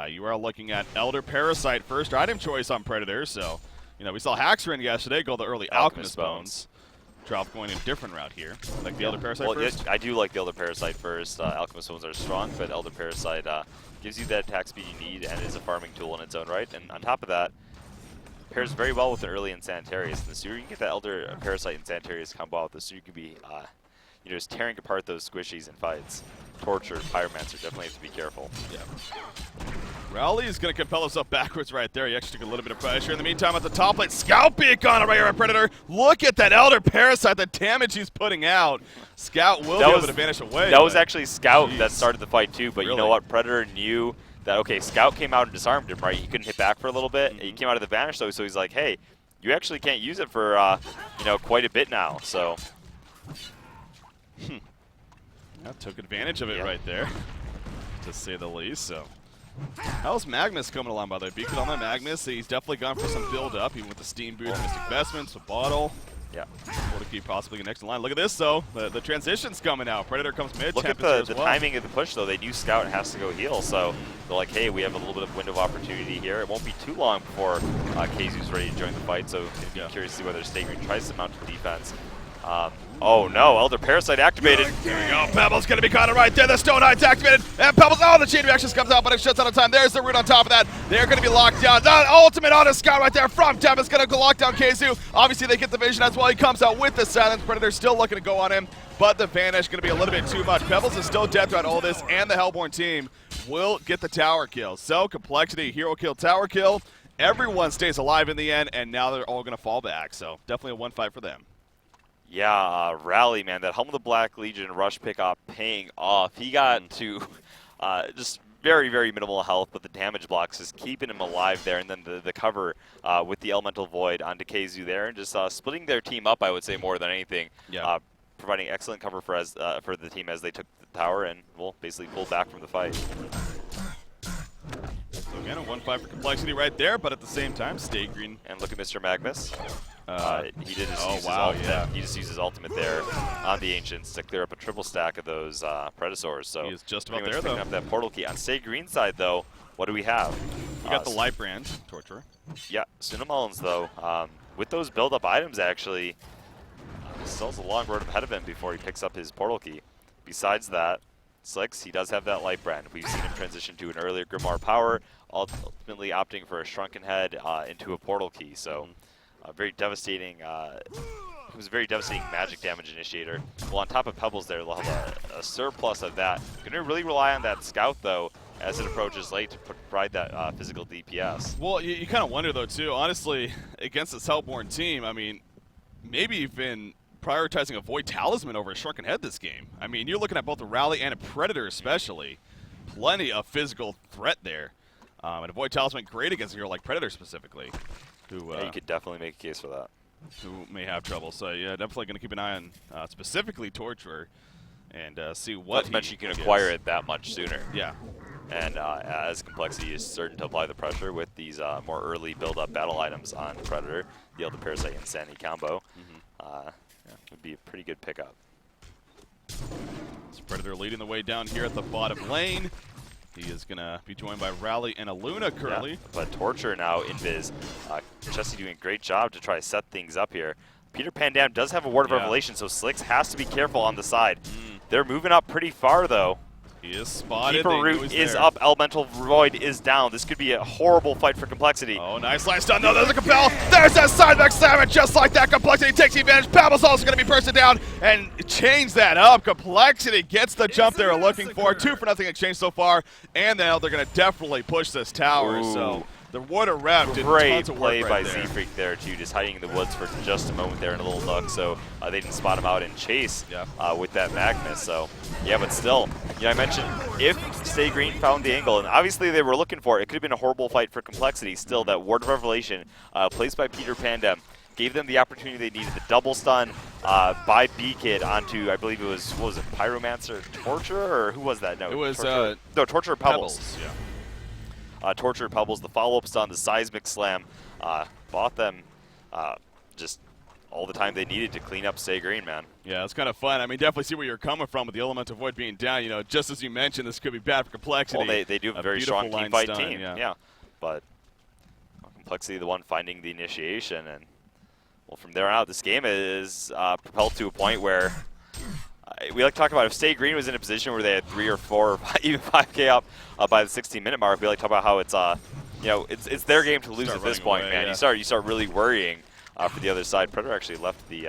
You are looking at Elder Parasite first item choice on Predator, so, you know, we saw Haxrin yesterday go the early Alchemist Bones. Drop going a different route here, like the Elder Parasite well, first. I do like the Elder Parasite first. Alchemist Wounds are strong, but Elder Parasite gives you that attack speed you need and is a farming tool in its own right. And on top of that, pairs very well with an early Insantarius. And the sooner you can get that Elder Parasite and Insantarius combo out, the sooner you can be just tearing apart those squishies in fights. Torture, Pyromancer, definitely have to be careful. Yeah. Rowley is going to compel himself backwards right there. He actually took a little bit of pressure. In the meantime, at the top lane, Scout Beak on it right here at Predator. Look at that Elder Parasite, the damage he's putting out. Scout will be able to vanish away. That was actually Scout that started the fight too, but really? You know what? Predator knew that, okay, Scout came out and disarmed him, right? He couldn't hit back for a little bit. He came out of the vanish, so he's like, hey, you actually can't use it for, quite a bit now, so. Yeah, took advantage of it right there, to say the least. So, how's Magnus coming along, by the way? Beacon on that Magnus. He's definitely gone for some build-up, even with the Steam Boots, Mystic Vestments, a bottle. Yeah. Keep possibly get next in line. Look at this, though. The transition's coming out. Predator comes mid. Look at the timing of the push, though. They knew Scout has to go heal, so they're like, hey, we have a little bit of window of opportunity here. It won't be too long before KZU's ready to join the fight, so I'm curious to see whether Stagreen tries to mount the defense. Oh no, Elder Parasite activated. There we go. Pebbles going to be caught right there. The Stone Hide's activated. And Pebbles, the chain reactions comes out, but it shuts out of time. There's the root on top of that. They're going to be locked down. The ultimate on a Scout right there from Dem is going to lock down KZU. Obviously, they get the vision as well. He comes out with the silence. Predator still looking to go on him, but the vanish going to be a little bit too much. Pebbles is still dead throughout all this, and the Hellborn team will get the tower kill. So, Complexity, hero kill, tower kill. Everyone stays alive in the end, and now they're all going to fall back. So, definitely a one fight for them. Yeah, Rally, man, that Helm of the Black Legion rush pickup paying off. He got to just very, very minimal health, but the damage blocks is keeping him alive there, and then the cover with the Elemental Void onto KZU there, and just splitting their team up, I would say, more than anything. Yeah. Providing excellent cover for the team as they took the tower and, well, basically pulled back from the fight. So again, a 1-5 for Complexity right there, but at the same time, Stagreen. And look at Mr. Magnus. He did just use his He just used his ultimate there on the Ancients to clear up a triple stack of those Predators. So he is just about there, picking though. up that portal key. On Stagreen's side, though, what do we have? We got the Light Brand, Torturer. Yeah, Sunamullins, though, with those build-up items, actually, still has a long road ahead of him before he picks up his portal key. Besides that, Slicks, he does have that Light Brand. We've seen him transition to an earlier Grimoire Power, ultimately opting for a Shrunken Head into a portal key. So, very devastating. It was a very devastating magic damage initiator. Well, on top of Pebbles there, they'll have a surplus of that. Going to really rely on that Scout, though, as it approaches late to provide that physical DPS. Well, you kind of wonder, though, too, honestly, against this Hellborn team, I mean, maybe even prioritizing a Void Talisman over a Shrunken Head this game. I mean, you're looking at both a Rally and a Predator especially. Plenty of physical threat there. And a Void Talisman great against a hero like Predator specifically. Who, yeah, you could definitely make a case for that. Who may have trouble. So, yeah, definitely going to keep an eye on specifically Torturer and see what Not to mention you can acquire it that much sooner. Yeah. And as Complexity is certain to apply the pressure with these more early build-up battle items on Predator, the Elder Parasite and Sandy combo, would be a pretty good pickup. It's Predator leading the way down here at the bottom lane. He is going to be joined by Rally and Aluna currently. Yeah, but Torture now, Invis. Chessie doing a great job to try to set things up here. Peter Pandam does have a Ward of Revelation, so Slicks has to be careful on the side. They're moving up pretty far, though. He is spotted. Keeper Root is up. Elemental Void is down. This could be a horrible fight for Complexity. Oh, nice line stun. No, there's a Compel. There's that sideback slam, and just like that, Complexity takes the advantage. Pebbles also going to be bursted down and change that up. Complexity gets the jump they were looking for. 2-0 exchange so far, and now they're going to definitely push this tower. Ooh. So the Warder Rep did Great tons of play work by right there. Z-Freak there, too, just hiding in the woods for just a moment there in a little nook, so they didn't spot him out and chase with that Magnus. So, yeah, but still, I mentioned if Stay Green found the angle, and obviously they were looking for it, it could have been a horrible fight for Complexity. Still, that Ward of Revelation, placed by Peter Pandem, gave them the opportunity they needed. The double stun by B-Kid onto, I believe it was, what was it, Pyromancer Torturer, or who was that? No, It was Torturer, no, Torturer Pebbles. yeah. Torture Pebbles, the follow-up stun, the Seismic Slam, bought them just all the time they needed to clean up Stay Green, man. Yeah, it's kind of fun. I mean, definitely see where you're coming from with the Elemental Void being down. You know, just as you mentioned, this could be bad for Complexity. Well, they do have a very strong team fight team, yeah. But Complexity the one finding the initiation, and well, from there on out, this game is propelled to a point where we like to talk about if Stay Green was in a position where they had 3 or 4 or even 5K up by the 16-minute mark. We like to talk about how it's it's their game to lose at this point, away, man. yeah. You start really worrying for the other side. Predator actually left the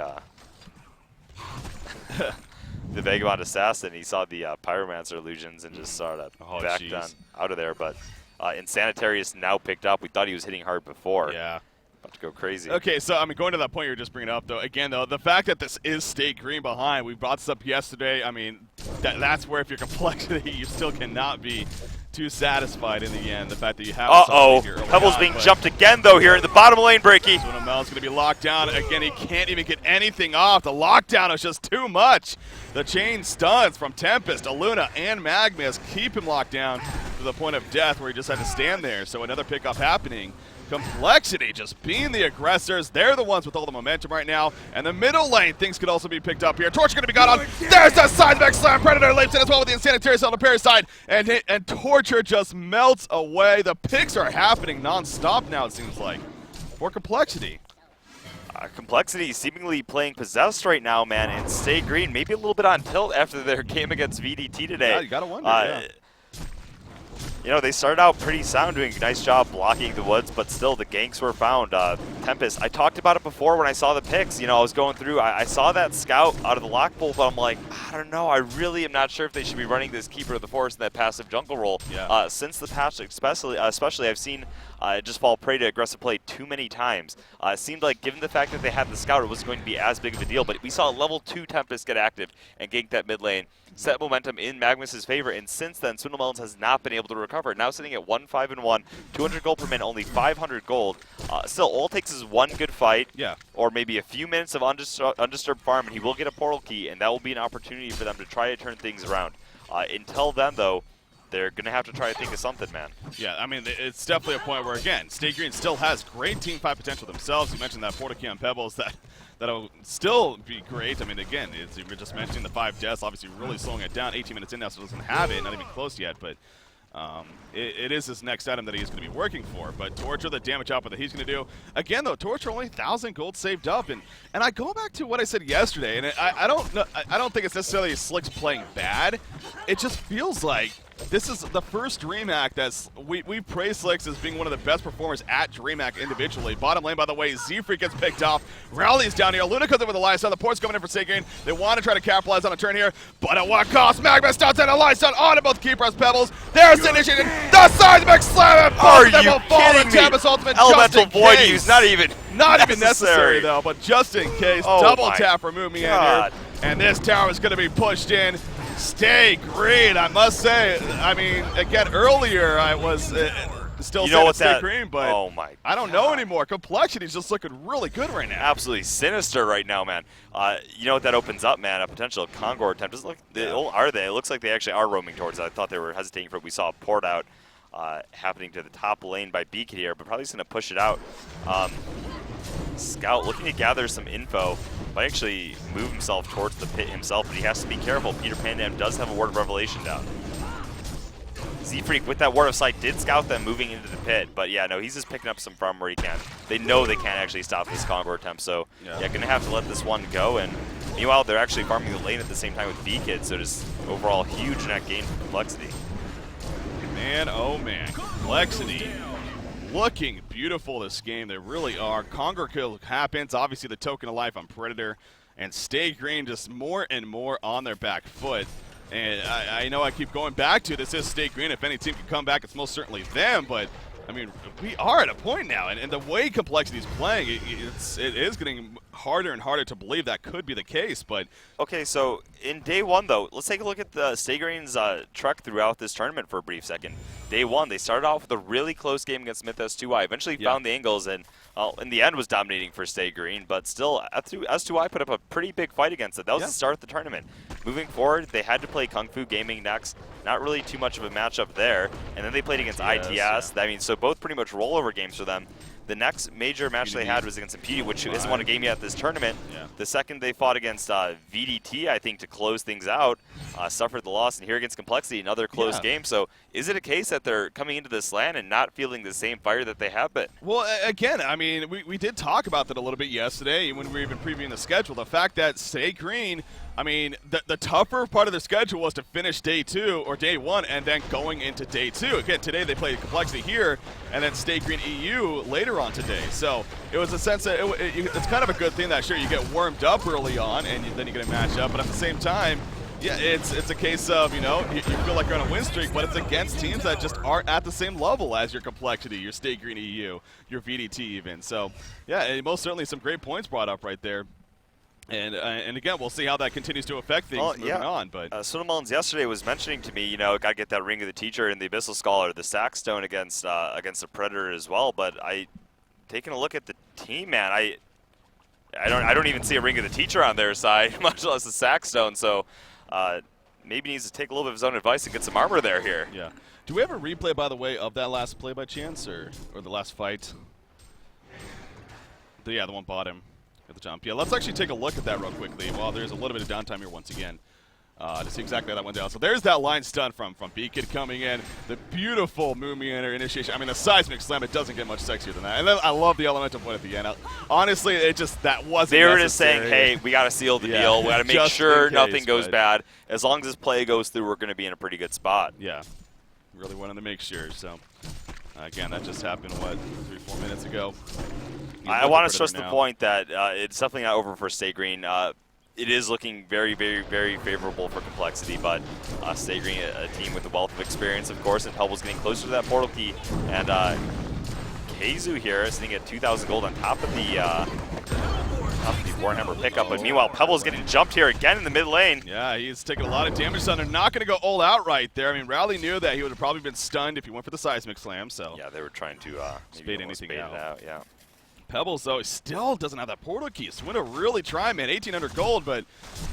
the Vagabond Assassin. He saw the Pyromancer illusions and just sort of backed out of there. But Insanitarius now picked up. We thought he was hitting hard before. Yeah. About to go crazy. Okay, so I mean, going to that point you were just bringing up, though, again, though, the fact that this is State Green behind, we brought this up yesterday. I mean, that's where if you're complexity, you still cannot be too satisfied in the end. The fact that you have. Pebbles being jumped again, though, here in the bottom lane, Breaky. So Mel's going to be locked down again. He can't even get anything off. The lockdown is just too much. The chain stuns from Tempest, Aluna, and Magmas keep him locked down to the point of death, where he just had to stand there. So another pickup happening. Complexity just being the aggressors. They're the ones with all the momentum right now. And the middle lane, things could also be picked up here. Torch going to be got on. There's the sideback slam. Predator leaps in as well with the Insanitarius on the parry side. And Torture just melts away. The picks are happening non-stop now, it seems like, for Complexity. Complexity seemingly playing possessed right now, man. And Stay Green maybe a little bit on tilt after their game against VDT today. Yeah, you got to wonder, yeah. You know, they started out pretty sound, doing a nice job blocking the woods, but still the ganks were found. Tempest, I talked about it before when I saw the picks. You know, I was going through, I saw that scout out of the lock pool, but I'm like, I don't know. I really am not sure if they should be running this Keeper of the Forest in that passive jungle role. Yeah. Since the patch, especially I've seen it just fall prey to aggressive play too many times. It seemed like, given the fact that they had the scout, it wasn't going to be as big of a deal, but we saw level 2 Tempest get active and gank that mid lane, set momentum in Magmus' favor, and since then, Swindle Melons has not been able to recover. Now sitting at 1-5-1, 200 gold per minute, only 500 gold. Still, all it takes is one good fight, or maybe a few minutes of undisturbed farm, and he will get a portal key, and that will be an opportunity for them to try to turn things around. Until then, though, they're going to have to try to think of something, man. Yeah, I mean, it's definitely a point where, again, Stay Green still has great team fight potential themselves. You mentioned that portal key on Pebbles, that'll still be great. I mean, again, you were just mentioning the 5 deaths, obviously really slowing it down. 18 minutes in now, so doesn't have it, not even close yet, but it is his next item that he's going to be working for. But Torture, the damage output that he's going to do. Again, though, Torture only 1,000 gold saved up, and I go back to what I said yesterday, and I don't think it's necessarily Slick's playing bad. It just feels like this is the first Dreamhack that's we praise Slicks as being one of the best performers at Dreamhack individually. Bottom lane, by the way, Z-Freak gets picked off. Rally's down here. Luna comes in with the Lifestyle. The port's coming in for Stay Green. They want to try to capitalize on a turn here, but at what cost? Magma starts and a Lifestyle on both Keepers Pebbles. There's the initiation. The seismic slam. Are you kidding me? Ultimate Elemental Void use, not even necessary though, but just in case. Double tap for Moo Meander. And this tower is going to be pushed in. Stay Green, I must say. I mean, again, earlier I was still saying Stay Green, but I don't know anymore. Complexity's just looking really good right now. Absolutely sinister right now, man. You know what that opens up, man? A potential Kongor attempt. Doesn't look, are they? It looks like they actually are roaming towards it. I thought they were hesitating for it. We saw a port out happening to the top lane by Beacon here, but probably just going to push it out. Scout looking to gather some info. Might actually move himself towards the pit himself, but he has to be careful. Peter Pandam does have a Word of Revelation down. Z-Freak with that Word of Sight did scout them moving into the pit, but yeah, no, he's just picking up some farm where he can. They know they can't actually stop this Kongor attempt, so yeah, gonna have to let this one go. And meanwhile, they're actually farming the lane at the same time with B-Kid, so just overall huge net gain for Complexity. Man, oh man, Complexity looking beautiful this game. They really are. Kongor kill happens. Obviously, the token of life on Predator. And Stay Green just more and more on their back foot. And I know I keep going back to this is Stay Green. If any team can come back, it's most certainly them. But, I mean, we are at a point now. And the way Complexity is playing, it is getting harder and harder to believe that could be the case. But okay, so in day one, though, let's take a look at the Stay Green's trek throughout this tournament for a brief second. Day one, they started off with a really close game against Myth S2I. Eventually found the angles, and in the end was dominating for Stay Green. But still, S2I put up a pretty big fight against it. That was the start of the tournament. Moving forward, they had to play Kung Fu Gaming next. Not really too much of a matchup there. And then they played against ITS. I mean, so both pretty much rollover games for them. the next major match they had was against Impede, which hasn't won a game yet this tournament. Yeah. The second they fought against VDT, I think, to close things out, suffered the loss. And here against Complexity, another close game. So is it a case that they're coming into this LAN and not feeling the same fire that they have been? Well, again, I mean, we did talk about that a little bit yesterday when we were even previewing the schedule. The fact that Stay Green, I mean, the tougher part of the schedule was to finish day 2 or day 1 and then going into day 2. Again, today they played Complexity here and then Stay Green EU later on today. So it was a sense that it's kind of a good thing that, sure, you get warmed up early on and then you get a match up. But at the same time, yeah, it's a case of, you know, you feel like you're on a win streak, but it's against teams that just aren't at the same level as your Complexity, your Stay Green EU, your VDT even. So, yeah, most certainly some great points brought up right there. And again, we'll see how that continues to affect things moving on. But Soda Mullins yesterday was mentioning to me, you know, got to get that Ring of the Teacher and the Abyssal Scholar, the Sackstone against the Predator as well. But taking a look at the team, man, I don't even see a Ring of the Teacher on their side, much less a Sackstone. So maybe needs to take a little bit of his own advice and get some armor there here. Yeah. Do we have a replay, by the way, of that last play by chance, or the last fight? Yeah, the one bottom. The jump. Yeah, let's actually take a look at that real quickly while there's a little bit of downtime here once again to see exactly how that went down. So there's that line stun from B-Kid coming in. The beautiful Moomianer initiation. I mean, the seismic slam, it doesn't get much sexier than that. And then I love the elemental point at the end. Honestly, that wasn't They were just necessary. saying, hey, we got to seal the deal. We got to make sure nothing goes but bad. As long as this play goes through, we're going to be in a pretty good spot. Yeah, really wanted to make sure. So, again, that just happened, what, 3-4 minutes ago? I want to stress the point that it's definitely not over for Stay Green. It is looking very, very, very favorable for Complexity, but Stay Green, a team with a wealth of experience, of course, and Pebble's getting closer to that portal key. And Keizu here is sitting at 2,000 gold on top of the Warhammer pickup. But meanwhile, Pebble's getting jumped here again in the mid lane. Yeah, he's taking a lot of damage, so they're not going to go all out right there. I mean, Rowley knew that he would have probably been stunned if he went for the seismic slam. So yeah, they were trying to bait anything out. Yeah. Pebbles, though, still doesn't have that portal key. Swinto really trying, man. 1,800 gold, but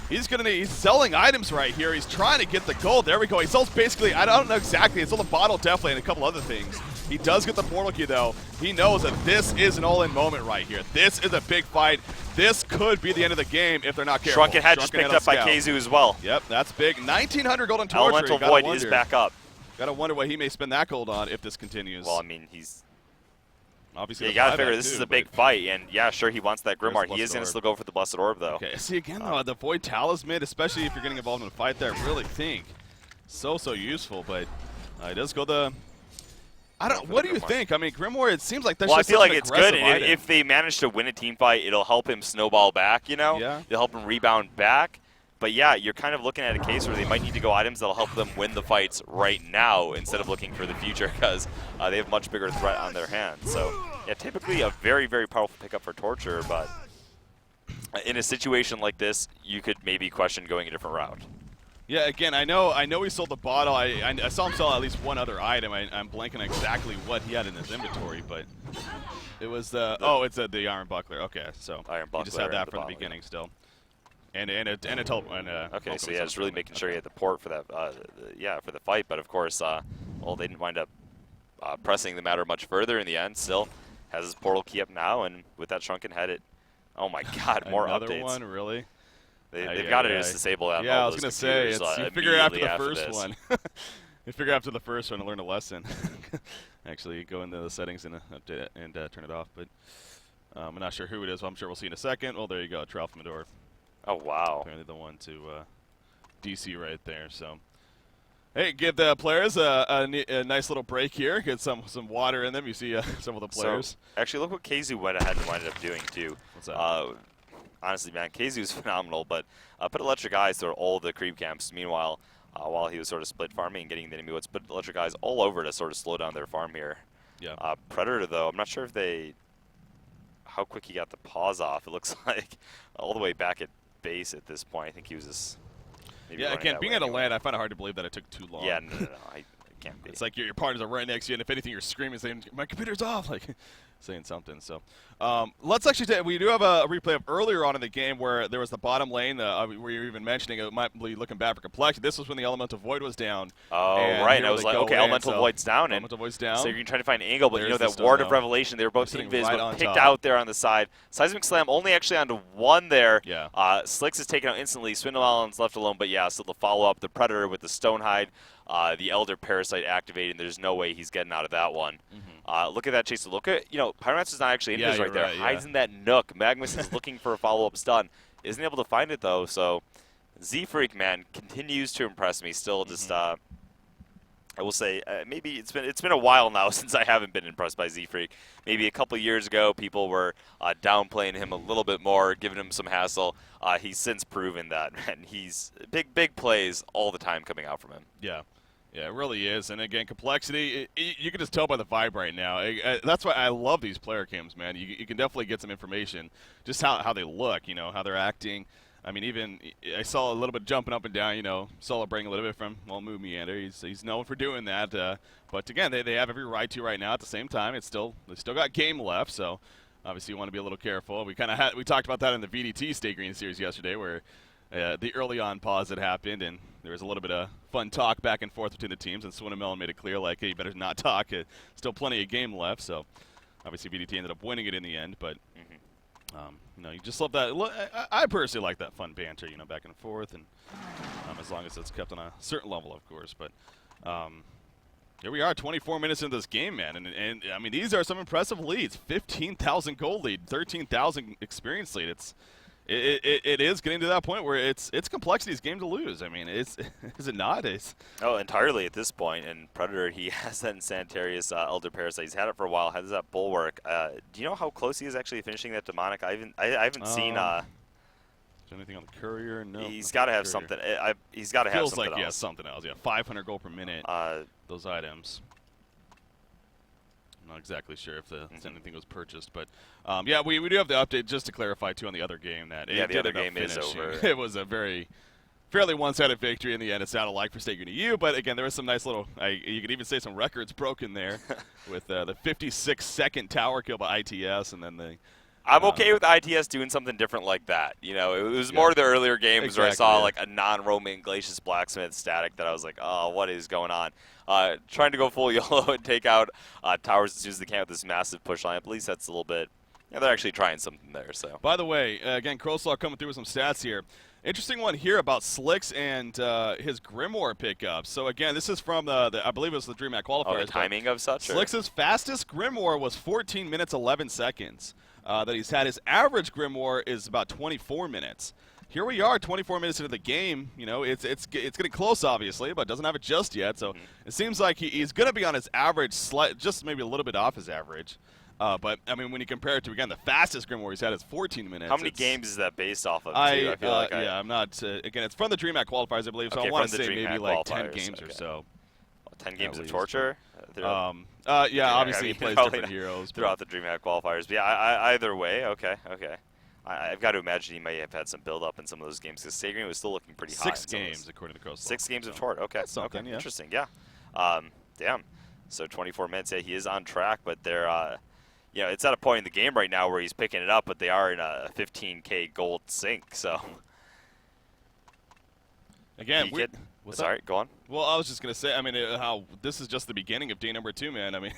he's selling items right here. He's trying to get the gold. There we go. He sells basically, I don't know exactly. He sold a bottle, definitely, and a couple other things. He does get the portal key, though. He knows that this is an all-in moment right here. This is a big fight. This could be the end of the game if they're not careful. Shrunken Head just picked up by Keizu as well. Yep, that's big. 1,900 gold on Torture. Elemental Void is back up. Gotta wonder what he may spend that gold on if this continues. Well, I mean, he's... Obviously, you gotta figure this is a big fight, and yeah, sure, he wants that Grimoire. He is gonna still go for the Blessed Orb, though. Okay, see again though, the Void Talisman, especially if you're getting involved in a fight there, I really think so useful. But it does go the. I don't. What do you think? I mean, Grimoire. It seems like that's. Well, just I feel such like an it's good. aggressive item. If they manage to win a team fight, it'll help him snowball back. You know, yeah. It'll help him rebound back. But yeah, you're kind of looking at a case where they might need to go items that'll help them win the fights right now instead of looking for the future, because they have much bigger threat on their hands. So yeah, typically a very, very powerful pickup for Torture, but in a situation like this, you could maybe question going a different route. Yeah, again, I know he sold the bottle. I saw him sell at least one other item. I'm blanking exactly what he had in his inventory, but it was it's the Iron Buckler. Okay, so Iron Buckler, he just had that from the beginning still. And a teleport. Okay, so yeah, just really making sure he had the port for that. For the fight. But of course, well, they didn't wind up pressing the matter much further in the end. Still has his portal key up now, and with that Shrunken Head, oh my God, more Another updates. one, really? They've got to just disable that. Yeah, I was gonna say you figure after the first this. one. You figure after the first one to learn a lesson. Actually, go into the settings and update it and turn it off. But I'm not sure who it is. Well, I'm sure we'll see in a second. Well, there you go, Tralfamador. Oh, wow. Apparently the one to DC right there. So, hey, give the players a nice little break here. Get some water in them. You see some of the players. So, actually, look what Keizu went ahead and ended up doing, too. What's that? Honestly, man, Keizu's phenomenal, but put Electric Eyes through all the creep camps. Meanwhile, while he was sort of split farming and getting the enemy woods, put Electric Eyes all over to sort of slow down their farm here. Yeah. Predator, though, I'm not sure if how quick he got the paws off. It looks like all the way back at base at this point. I think he was just again, being at a land, I find it hard to believe that it took too long. Yeah, no, I can't be. It's like your partners are right next to you, and if anything, you're screaming, saying, "My computer's off!" Like, saying something. So let's actually we do have a replay of earlier on in the game where there was the bottom lane where you're even mentioning it might be looking bad for complexity. This was when the Elemental Void was down. Oh, right. And I was like, okay, Elemental Void's down. Elemental Void's down. So you're trying to find an angle, but There's that Ward of Revelation, they were both invis, right but picked top. out there on the side. Seismic Slam only actually onto one there. Yeah. Slicks is taken out instantly. Swindle Allen's left alone, but yeah, so the follow-up, the Predator with the Stonehide, the Elder Parasite activating. There's no way he's getting out of that one. Look at that chase. Look at, Pyromancer's not actually invis right there. Right, Hides in that nook. Magnus is looking for a follow-up stun. Isn't able to find it, though, so Z-Freak, man, continues to impress me. Still just, I will say, maybe it's been a while now since I haven't been impressed by Z-Freak. Maybe a couple years ago, people were downplaying him a little bit more, giving him some hassle. He's since proven that, man, he's big plays all the time coming out from him. Yeah. Yeah, it really is. And again, complexity, you can just tell by the vibe right now. That's why I love these player cams, man. You can definitely get some information, just how they look, how they're acting. I mean, even I saw a little bit jumping up and down, celebrating a little bit from Move Meander. He's known for doing that. But again, they have every right to right now. At the same time, they still got game left, so obviously you want to be a little careful. We talked about that in the VDT Stay Green series yesterday, where the early on pause had happened, and there was a little bit of fun talk back and forth between the teams, and Swinnemelon made it clear, like, hey, you better not talk. Still plenty of game left, so obviously VDT ended up winning it in the end, but you just love that. I personally like that fun banter, back and forth, and as long as it's kept on a certain level, of course. But here we are, 24 minutes into this game, man, and I mean, these are some impressive leads. 15,000 gold lead, 13,000 experience lead. It is getting to that point where it's Complexity's game to lose. I mean, is it not? Entirely at this point. And Predator, he has that Insantarius Elder Parasite. He's had it for a while. Has that Bulwark. Do you know how close he is actually finishing that Demonic? I haven't seen. Is there anything on the Courier? No. He's got to have something. He's got to have something else. Feels like he has something else. Yeah, 500 gold per minute. Those items. I'm not exactly sure if anything was purchased, but yeah, we do have the update just to clarify too on the other game that the other game is over. It was a fairly one-sided victory in the end. It sounded like for State EU, but again, there was some nice little. You could even say some records broken there with the 56-second tower kill by ITS, and then the. I'm okay with ITS doing something different like that. It was more the earlier games where I saw like a non-Roman Glacius Blacksmith static that I was like, oh, what is going on? Trying to go full YOLO and take out towers as soon as they can with this massive push line. At least that's a little bit. Yeah, they're actually trying something there. So. By the way, again, Crowslaw coming through with some stats here. Interesting one here about Slicks and his Grimoire pickup. So again, this is from I believe it was the Dreamhack qualifiers. Oh, the timing of such. Slicks' fastest Grimoire was 14 minutes 11 seconds. That he's had. His average Grimoire is about 24 minutes. Here we are, 24 minutes into the game. It's getting close, obviously, but doesn't have it just yet. So it seems like he's going to be on his average, just maybe a little bit off his average. But I mean, when you compare it to again the fastest Grimoire he's had is 14 minutes. How many games is that based off of? I feel like I'm not. Again, it's from the Dreamhack qualifiers, I believe. So I want to say maybe like 10 games or so. 10 games of torture. Yeah, obviously he plays different heroes throughout the Dreamhack qualifiers. But yeah, either way, okay. I've got to imagine he may have had some build-up in some of those games because Stay Green was still looking pretty high. 6 games, according to Coastal. 6 games of Tort. Okay, yeah. Interesting. Yeah. Damn. So 24 minutes. Yeah, he is on track, but they're, it's at a point in the game right now where he's picking it up, but they are in a 15K gold sink. So. Again, sorry, go on. Well, I was just going to say, I mean, how this is just the beginning of day number 2, man. I mean,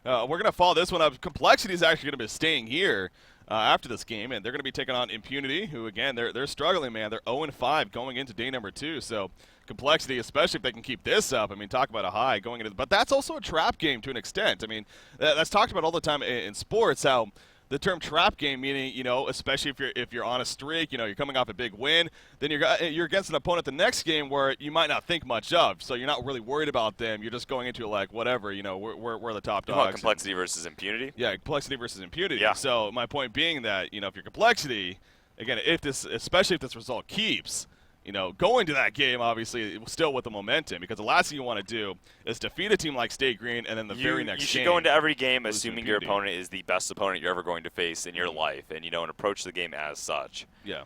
we're going to follow this one up. Complexity is actually going to be staying here after this game, and they're going to be taking on Impunity, who, again, they're struggling, man. They're 0-5 going into day number 2, so Complexity, especially if they can keep this up, I mean, talk about a high going into but that's also a trap game to an extent. I mean, that's talked about all the time in sports, how the term trap game, meaning, especially if you're on a streak, you're coming off a big win, then you're against an opponent the next game where you might not think much of, so you're not really worried about them. You're just going into it like whatever, we're the top dogs. Complexity versus Impunity. Yeah, Complexity versus Impunity. Yeah. So my point being that if you're Complexity, again, especially if this result keeps. Going to that game, obviously, still with the momentum, because the last thing you want to do is defeat a team like State Green, and then the very next game. You should go into every game assuming your opponent is the best opponent you're ever going to face in your life, and, and approach the game as such. Yeah.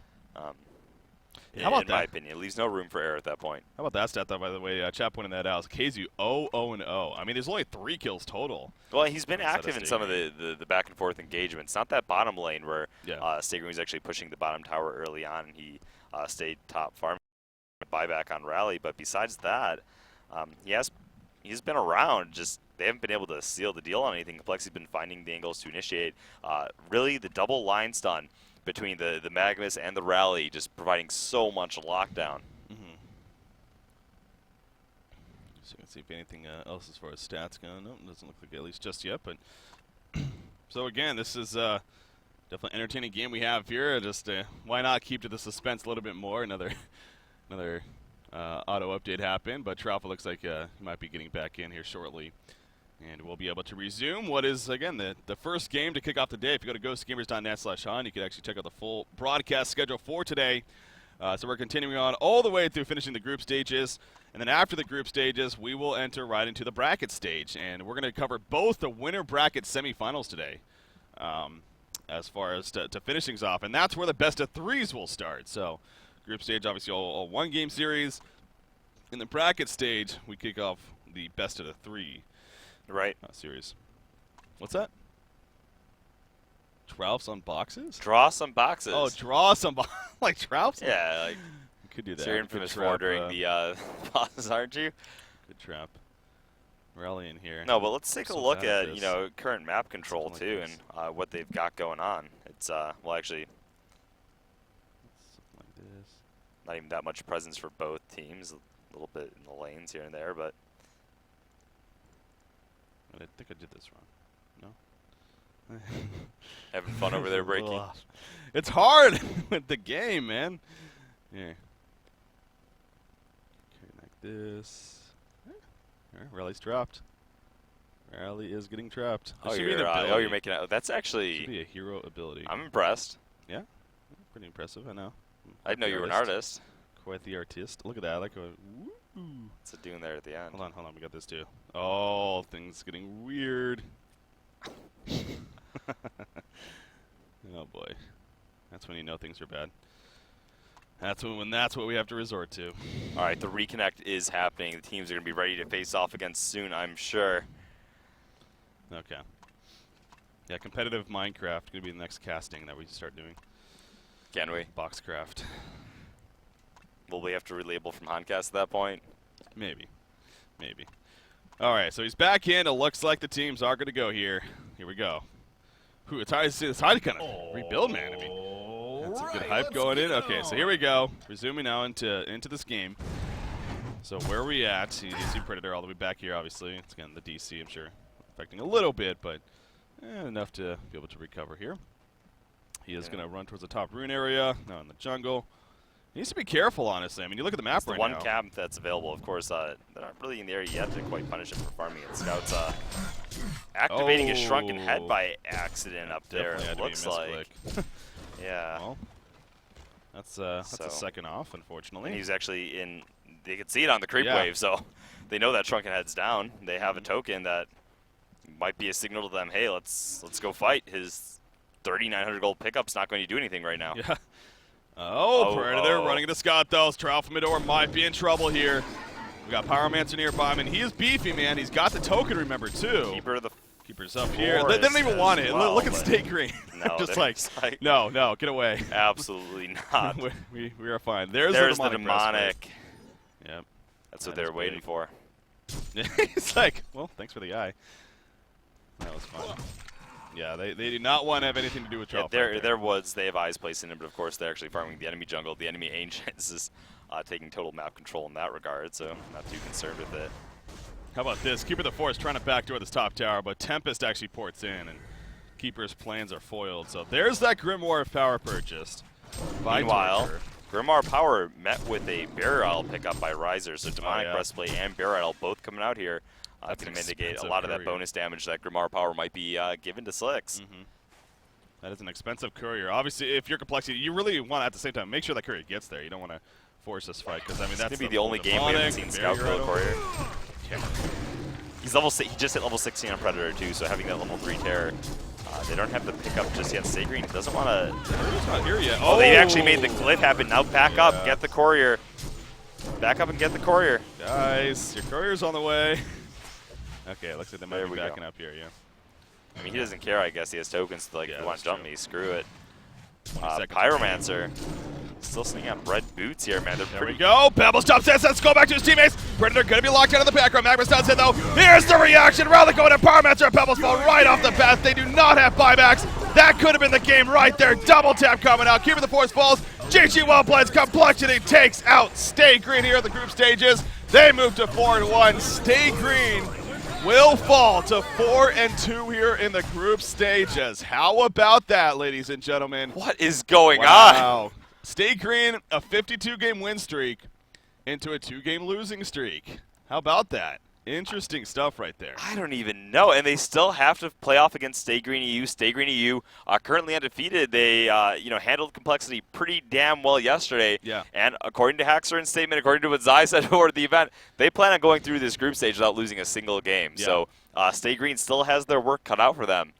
How about in my opinion. It leaves no room for error at that point. How about that stat, though, by the way? Chap pointing that out. KZU 0-0-0. I mean, there's only 3 kills total. Well, he's been active in some of the back and forth engagements. Not that bottom lane where Stigrim was actually pushing the bottom tower early on, and he stayed top farm buyback on rally. But besides that, he's been around. Just they haven't been able to seal the deal on anything. Complexity's been finding the angles to initiate. Really, the double line stun between the Magnus and the rally, just providing so much lockdown. So let's see if anything else as far as stats go. No, doesn't look like at least just yet. But so again, this is definitely an entertaining game we have here. Just why not keep to the suspense a little bit more? Another auto update happened, but Tralfa looks like he might be getting back in here shortly. And we'll be able to resume what is, again, the first game to kick off the day. If you go to ghostgamers.net/on, you can actually check out the full broadcast schedule for today. So we're continuing on all the way through finishing the group stages. And then after the group stages, we will enter right into the bracket stage. And we're going to cover both the winner bracket semifinals today as far as to finish things off. And that's where the best of 3s will start. So group stage, obviously, all one-game series. In the bracket stage, we kick off the best of the 3. Right. Series. What's that? 12 some boxes? Draw some boxes. Oh, draw some boxes. Like traps? Yeah, like you could do that. So you're infamous for during the bosses, aren't you? Good trap. Rally in here. No, but let's take a look at current map control too, and what they've got going on. It's well, actually, something like this. Not even that much presence for both teams. A little bit in the lanes here and there, but. I think I did this wrong. No? Having fun over there breaking. It's hard with the game, man. Here. Okay, like this. Rally's dropped. Rally is getting trapped. You're making it. That's actually. Should be a hero ability. I'm impressed. Yeah? Pretty impressive, I know. I didn't know you were an artist. Quite the artist. Look at that. I like a. What's it doing there at the end? Hold on. We got this too. Oh, things getting weird. Oh boy, that's when you know things are bad. That's what we have to resort to. All right, the reconnect is happening. The teams are going to be ready to face off against soon, I'm sure. Okay. Yeah, competitive Minecraft going to be the next casting that we start doing. Can we? Boxcraft. Will we have to relabel from Honcast at that point? Maybe. All right, so he's back in. It looks like the teams are going to go here. Here we go. It's hard to kind of rebuild, man. I mean, that's some good hype going in. Okay, so here we go. Resuming now into this game. So where are we at? You see Predator all the way back here, obviously. It's again the DC, I'm sure, affecting a little bit, but enough to be able to recover here. He is going to run towards the top rune area, now in the jungle. He needs to be careful, honestly. I mean, you look at the map right now. One camp that's available, of course. They're not really in the area yet to quite punish him for farming it. Scouts activating his shrunken head by accident up there. It looks like. Yeah. Well, that's a second off, unfortunately. And he's actually in. They can see it on the creep wave, so they know that shrunken head's down. They have a token that might be a signal to them. Hey, let's go fight. His 3,900 gold pickup's not going to do anything right now. Yeah. Predator running into Scott, though. Tralfa Midor might be in trouble here. We got Pyromancer nearby him, and he is beefy, man. He's got the token, remember, too. Keeper's up here. They don't even want it. Look at State Green. No, just like, no, get away. Absolutely not. we are fine. There's the demonic. Yep. That's what they were waiting for. He's like, well, thanks for the eye. That was fun. Yeah, they do not want to have anything to do with Tralfa. They have eyes placed in him, but of course they're actually farming the enemy jungle. The enemy Ancients is taking total map control in that regard, so I'm not too concerned with it. How about this? Keeper of the Forest trying to backdoor this top tower, but Tempest actually ports in, and Keeper's plans are foiled. So there's that Grimoire of power purchased. Meanwhile, Grimoire power met with a Burial pickup by Riser, so Demonic Breastplate and Burial both coming out here. To mitigate a lot of that bonus damage that Grimoire power might be given to Slicks. That is an expensive courier. Obviously, if you're Complexity, you really want to, at the same time, make sure that courier gets there. You don't want to force this fight, because I mean that's going to be the only game we haven't seen Scout kill a courier. Yeah. He just hit level 16 on Predator too, so having that level 3 terror They don't have the pickup just yet. Stay Green doesn't want to. It's not here yet. Oh, they actually made the glyph happen. Now back up, get the courier. Back up and get the courier. Guys, your courier's on the way. Okay, it looks like they might There be we backing go. up here, yeah. I mean, he doesn't care, I guess. He has tokens to, like, Yeah, if you want that's to jump true. me, screw it. 20 seconds. Pyromancer. Still sneaking on red boots here, man. They're There pretty we go. Pebbles jumps in. Let's go back to his teammates. Predator going to be locked out of the background. Magnus does it, though. Here's the reaction. Rather going to Pyromancer. Pebbles fall right off the bat. They do not have buybacks. That could have been the game right there. Double tap coming out. Keeping the force falls. GG well played. Complexity takes out Stay Green here at the group stages. They move to 4-1. Stay Green will fall to 4-2 here in the group stages. How about that, ladies and gentlemen? What is going on? Wow. Stay Green, a 52-game win streak into a 2-game losing streak. How about that? Interesting stuff right there. I don't even know. And they still have to play off against Stay Green EU. Stay Green EU currently undefeated. They handled complexity pretty damn well yesterday. Yeah. And according to Haxor's statement, according to what Zai said before the event, they plan on going through this group stage without losing a single game. Yeah. So Stay Green still has their work cut out for them.